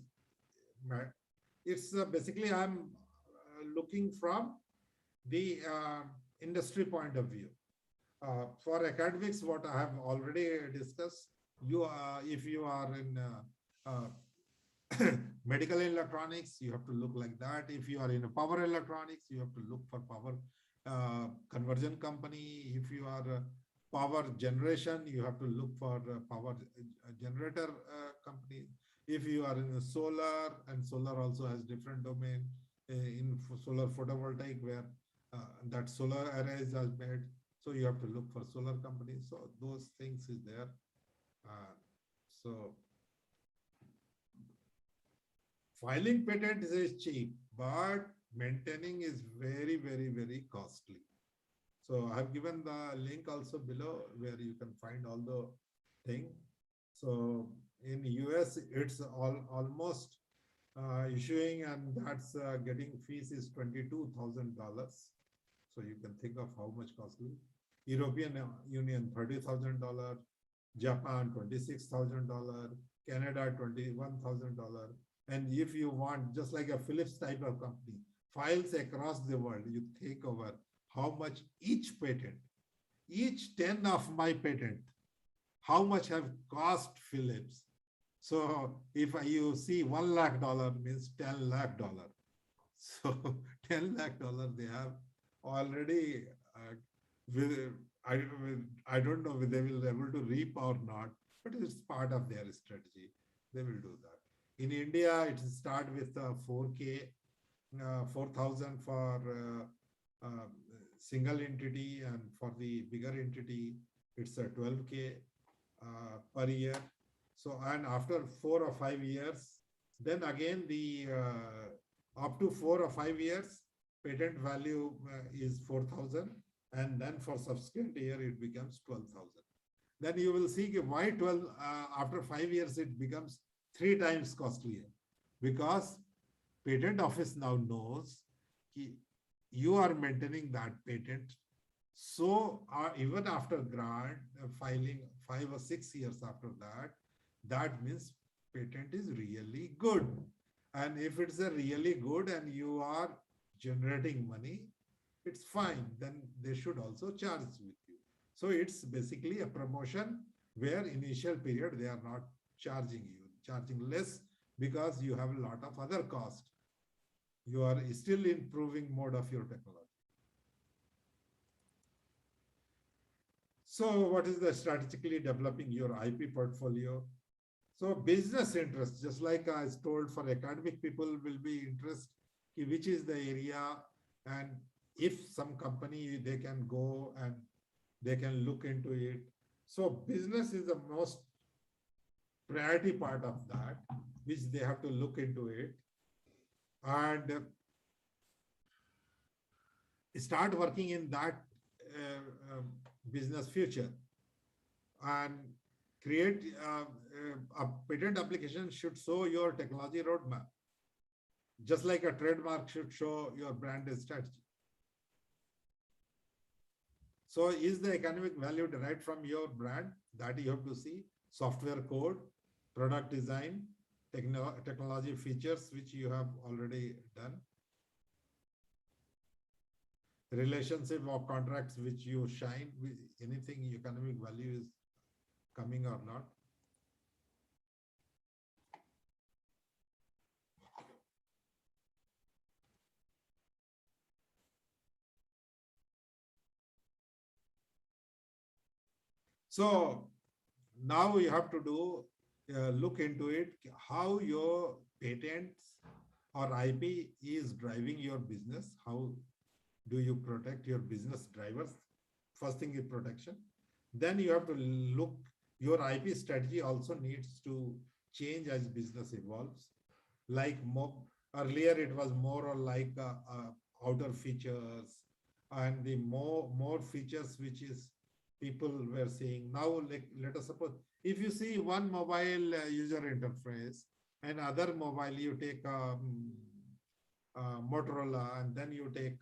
S2: it's basically I'm looking from the industry point of view. For academics, what I have already discussed, if you are in medical electronics, you have to look like that. If you are in power electronics, you have to look for power conversion company. If you are power generation, you have to look for power generator company. If you are in solar, and solar also has different domain in solar photovoltaic, where that solar arrays are made. So you have to look for solar companies. So those things is there. So filing patent is cheap, but maintaining is very, very, very costly. So I have given the link also below where you can find all the thing. So in US, it's almost issuing, and that's getting fees is $22,000. So you can think of how much costly. European Union, $30,000, Japan, $26,000, Canada, $21,000. And if you want, just like a Philips type of company, files across the world, you take over how much each patent, each 10 of my patent, how much have cost Philips. So if you see $1 lakh means $10 lakh. So $10 lakh they have already, I don't know if they will be able to reap or not, but it's part of their strategy. They will do that. In India, it start with 4K, 4,000 for single entity, and for the bigger entity, it's a 12K per year. So, and after 4 or 5 years, then again the up to 4 or 5 years, patent value is 4,000, and then for subsequent year it becomes 12,000. Then you will see why 12 after 5 years it becomes 3 times costlier, because patent office now knows you are maintaining that patent. So even after grant filing 5 or 6 years after that, that means patent is really good. And if it's a really good and you are generating money, it's fine. Then they should also charge with you. So it's basically a promotion where initial period they are not charging you, charging less because you have a lot of other costs. You are still improving mode of your technology. So what is the strategically developing your IP portfolio? So business interest, just like I was told, for academic people will be interest, which is the area, and if some company, they can go and they can look into it. So business is the most priority part of that, which they have to look into it and start working in that business future, and create a patent application should show your technology roadmap, just like a trademark should show your brand strategy. So is the economic value derived from your brand? That you have to see. Software code, product design, technology features, which you have already done. Relationship of contracts which you shine with, anything economic value is coming or not. So now you have to do, look into it, how your patents or IP is driving your business. How do you protect your business drivers? First thing is protection. Then you have to look, your IP strategy also needs to change as business evolves. Like earlier it was more or like outer features, and the more features which is people were saying. Now, like, let us suppose, if you see one mobile user interface and other mobile, you take Motorola, and then you take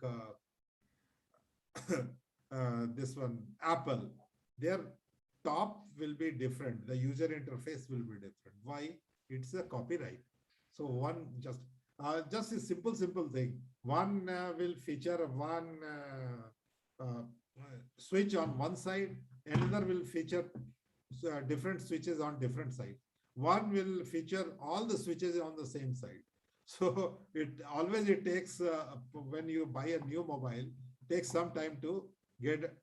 S2: this one, Apple, their top will be different. The user interface will be different. Why? It's a copyright. So one just a simple thing. One will feature one switch on one side, another will feature different switches on different side. One will feature all the switches on the same side. So it takes, when you buy a new mobile, it takes some time to get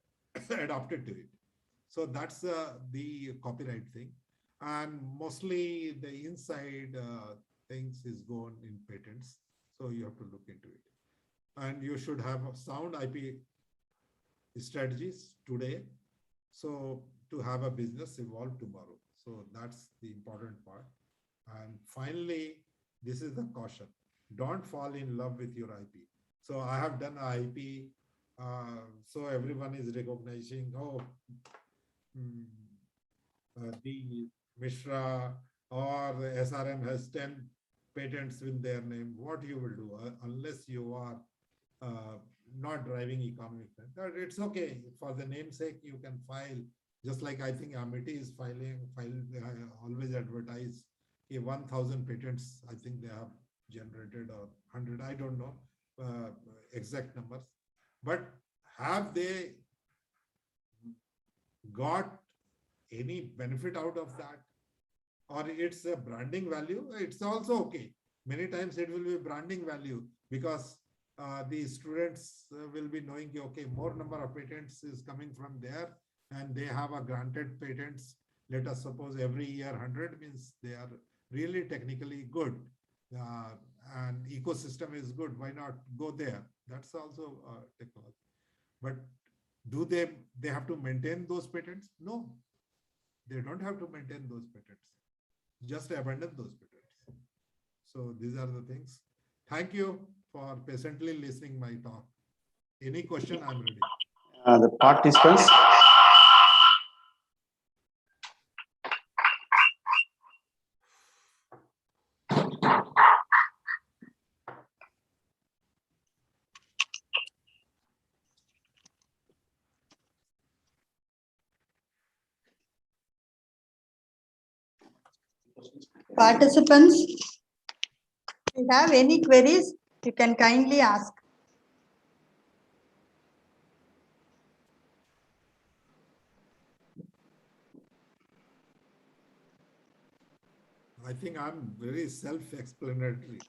S2: adapted to it. So that's the copyright thing. And mostly the inside things is gone in patents. So you have to look into it. And you should have sound IP strategies today, so to have a business evolve tomorrow. So that's the important part. And finally, this is the caution: don't fall in love with your IP. So I have done IP, so everyone is recognizing, oh, the Mishra or the SRM has 10 patents with their name. What you will do unless you are not driving economic. It's okay. For the namesake, you can file. Just like I think Amity is always advertise 1,000 patents. I think they have generated, or 100. I don't know exact numbers. But have they got any benefit out of that? Or it's a branding value? It's also okay. Many times it will be branding value, because the students will be knowing, okay, more number of patents is coming from there, and they have a granted patents. Let us suppose every year 100, means they are really technically good, and ecosystem is good. Why not go there? That's also technology. But do they have to maintain those patents? No, they don't have to maintain those patents. Just abandon those patents. So these are the things. Thank you for patiently listening my talk. Any question, I'm ready.
S3: The participants.
S1: Participants, if you have any queries, you can kindly ask.
S2: I think I'm very self-explanatory.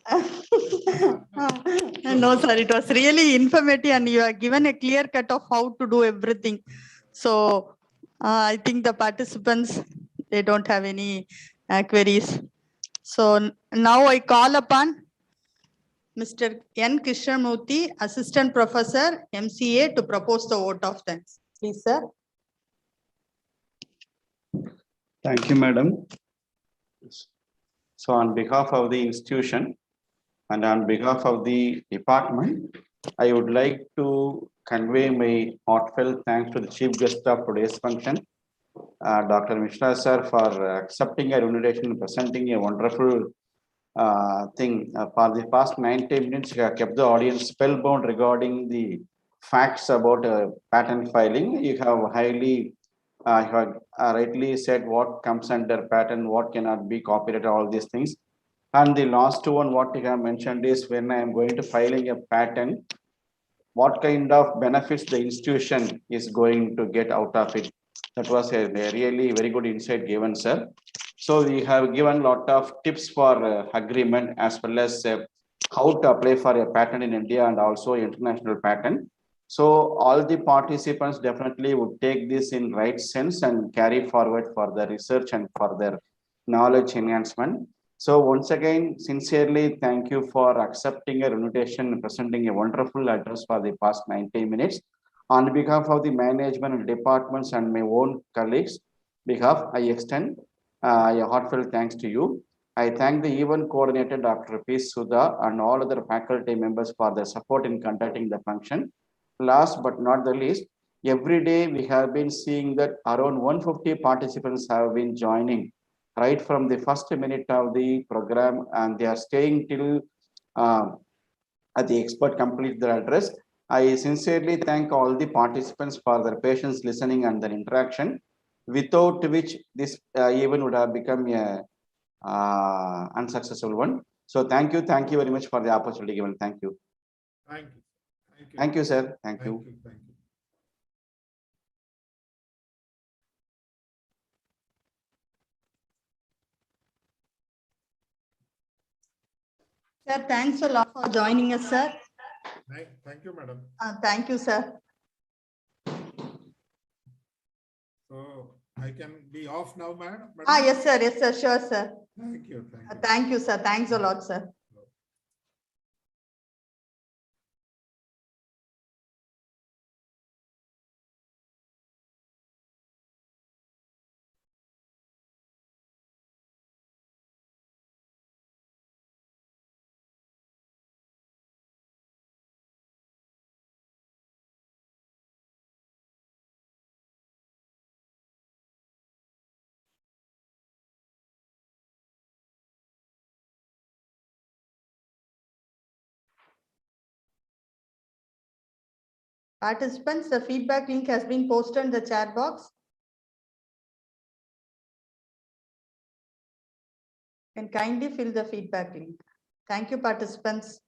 S1: No, sir, it was really informative, and you are given a clear cut of how to do everything. So I think the participants, they don't have any queries. So now I call upon Mr. N. Krishnamurthy, Assistant Professor, MCA, to propose the vote of thanks. Please, sir.
S3: Thank you, madam. So on behalf of the institution and on behalf of the department, I would like to convey my heartfelt thanks to the chief guest of today's function, Dr. Mishra sir, for accepting our invitation and presenting a wonderful thing. For the past 90 minutes, you have kept the audience spellbound regarding the facts about patent filing. You have highly you have rightly said what comes under patent, what cannot be copyrighted, all these things. And the last one, what you have mentioned is, when I am going to filing a patent, what kind of benefits the institution is going to get out of it. That was a really very good insight given, sir. So we have given a lot of tips for agreement, as well as how to apply for a patent in India and also international patent. So all the participants definitely would take this in right sense and carry forward for the research and for their knowledge enhancement. So once again, sincerely thank you for accepting a invitation and presenting a wonderful address for the past 90 minutes. On behalf of the management and departments and my own colleagues, behalf, I extend a heartfelt thanks to you. I thank the event coordinator, Dr. P. Sudha, and all other faculty members for their support in conducting the function. Last but not the least, every day we have been seeing that around 150 participants have been joining right from the first minute of the program, and they are staying till at the expert complete their address. I sincerely thank all the participants for their patience, listening, and their interaction, without which this event would have become a unsuccessful one. So thank you very much for the opportunity given. Thank you.
S2: Thank you. Thank you.
S3: Thank you, sir. Thank you.
S2: Thank you.
S1: Sir, thanks a lot for joining us, sir.
S2: Thank you, madam.
S1: Thank you, sir.
S2: So I can be off now, madam?
S1: Yes, sir. Yes, sir. Sure, sir.
S2: Thank you. Thank you.
S1: Thank you, sir. Thanks a lot, sir. Participants, the feedback link has been posted in the chat box. And kindly fill the feedback link. Thank you, participants.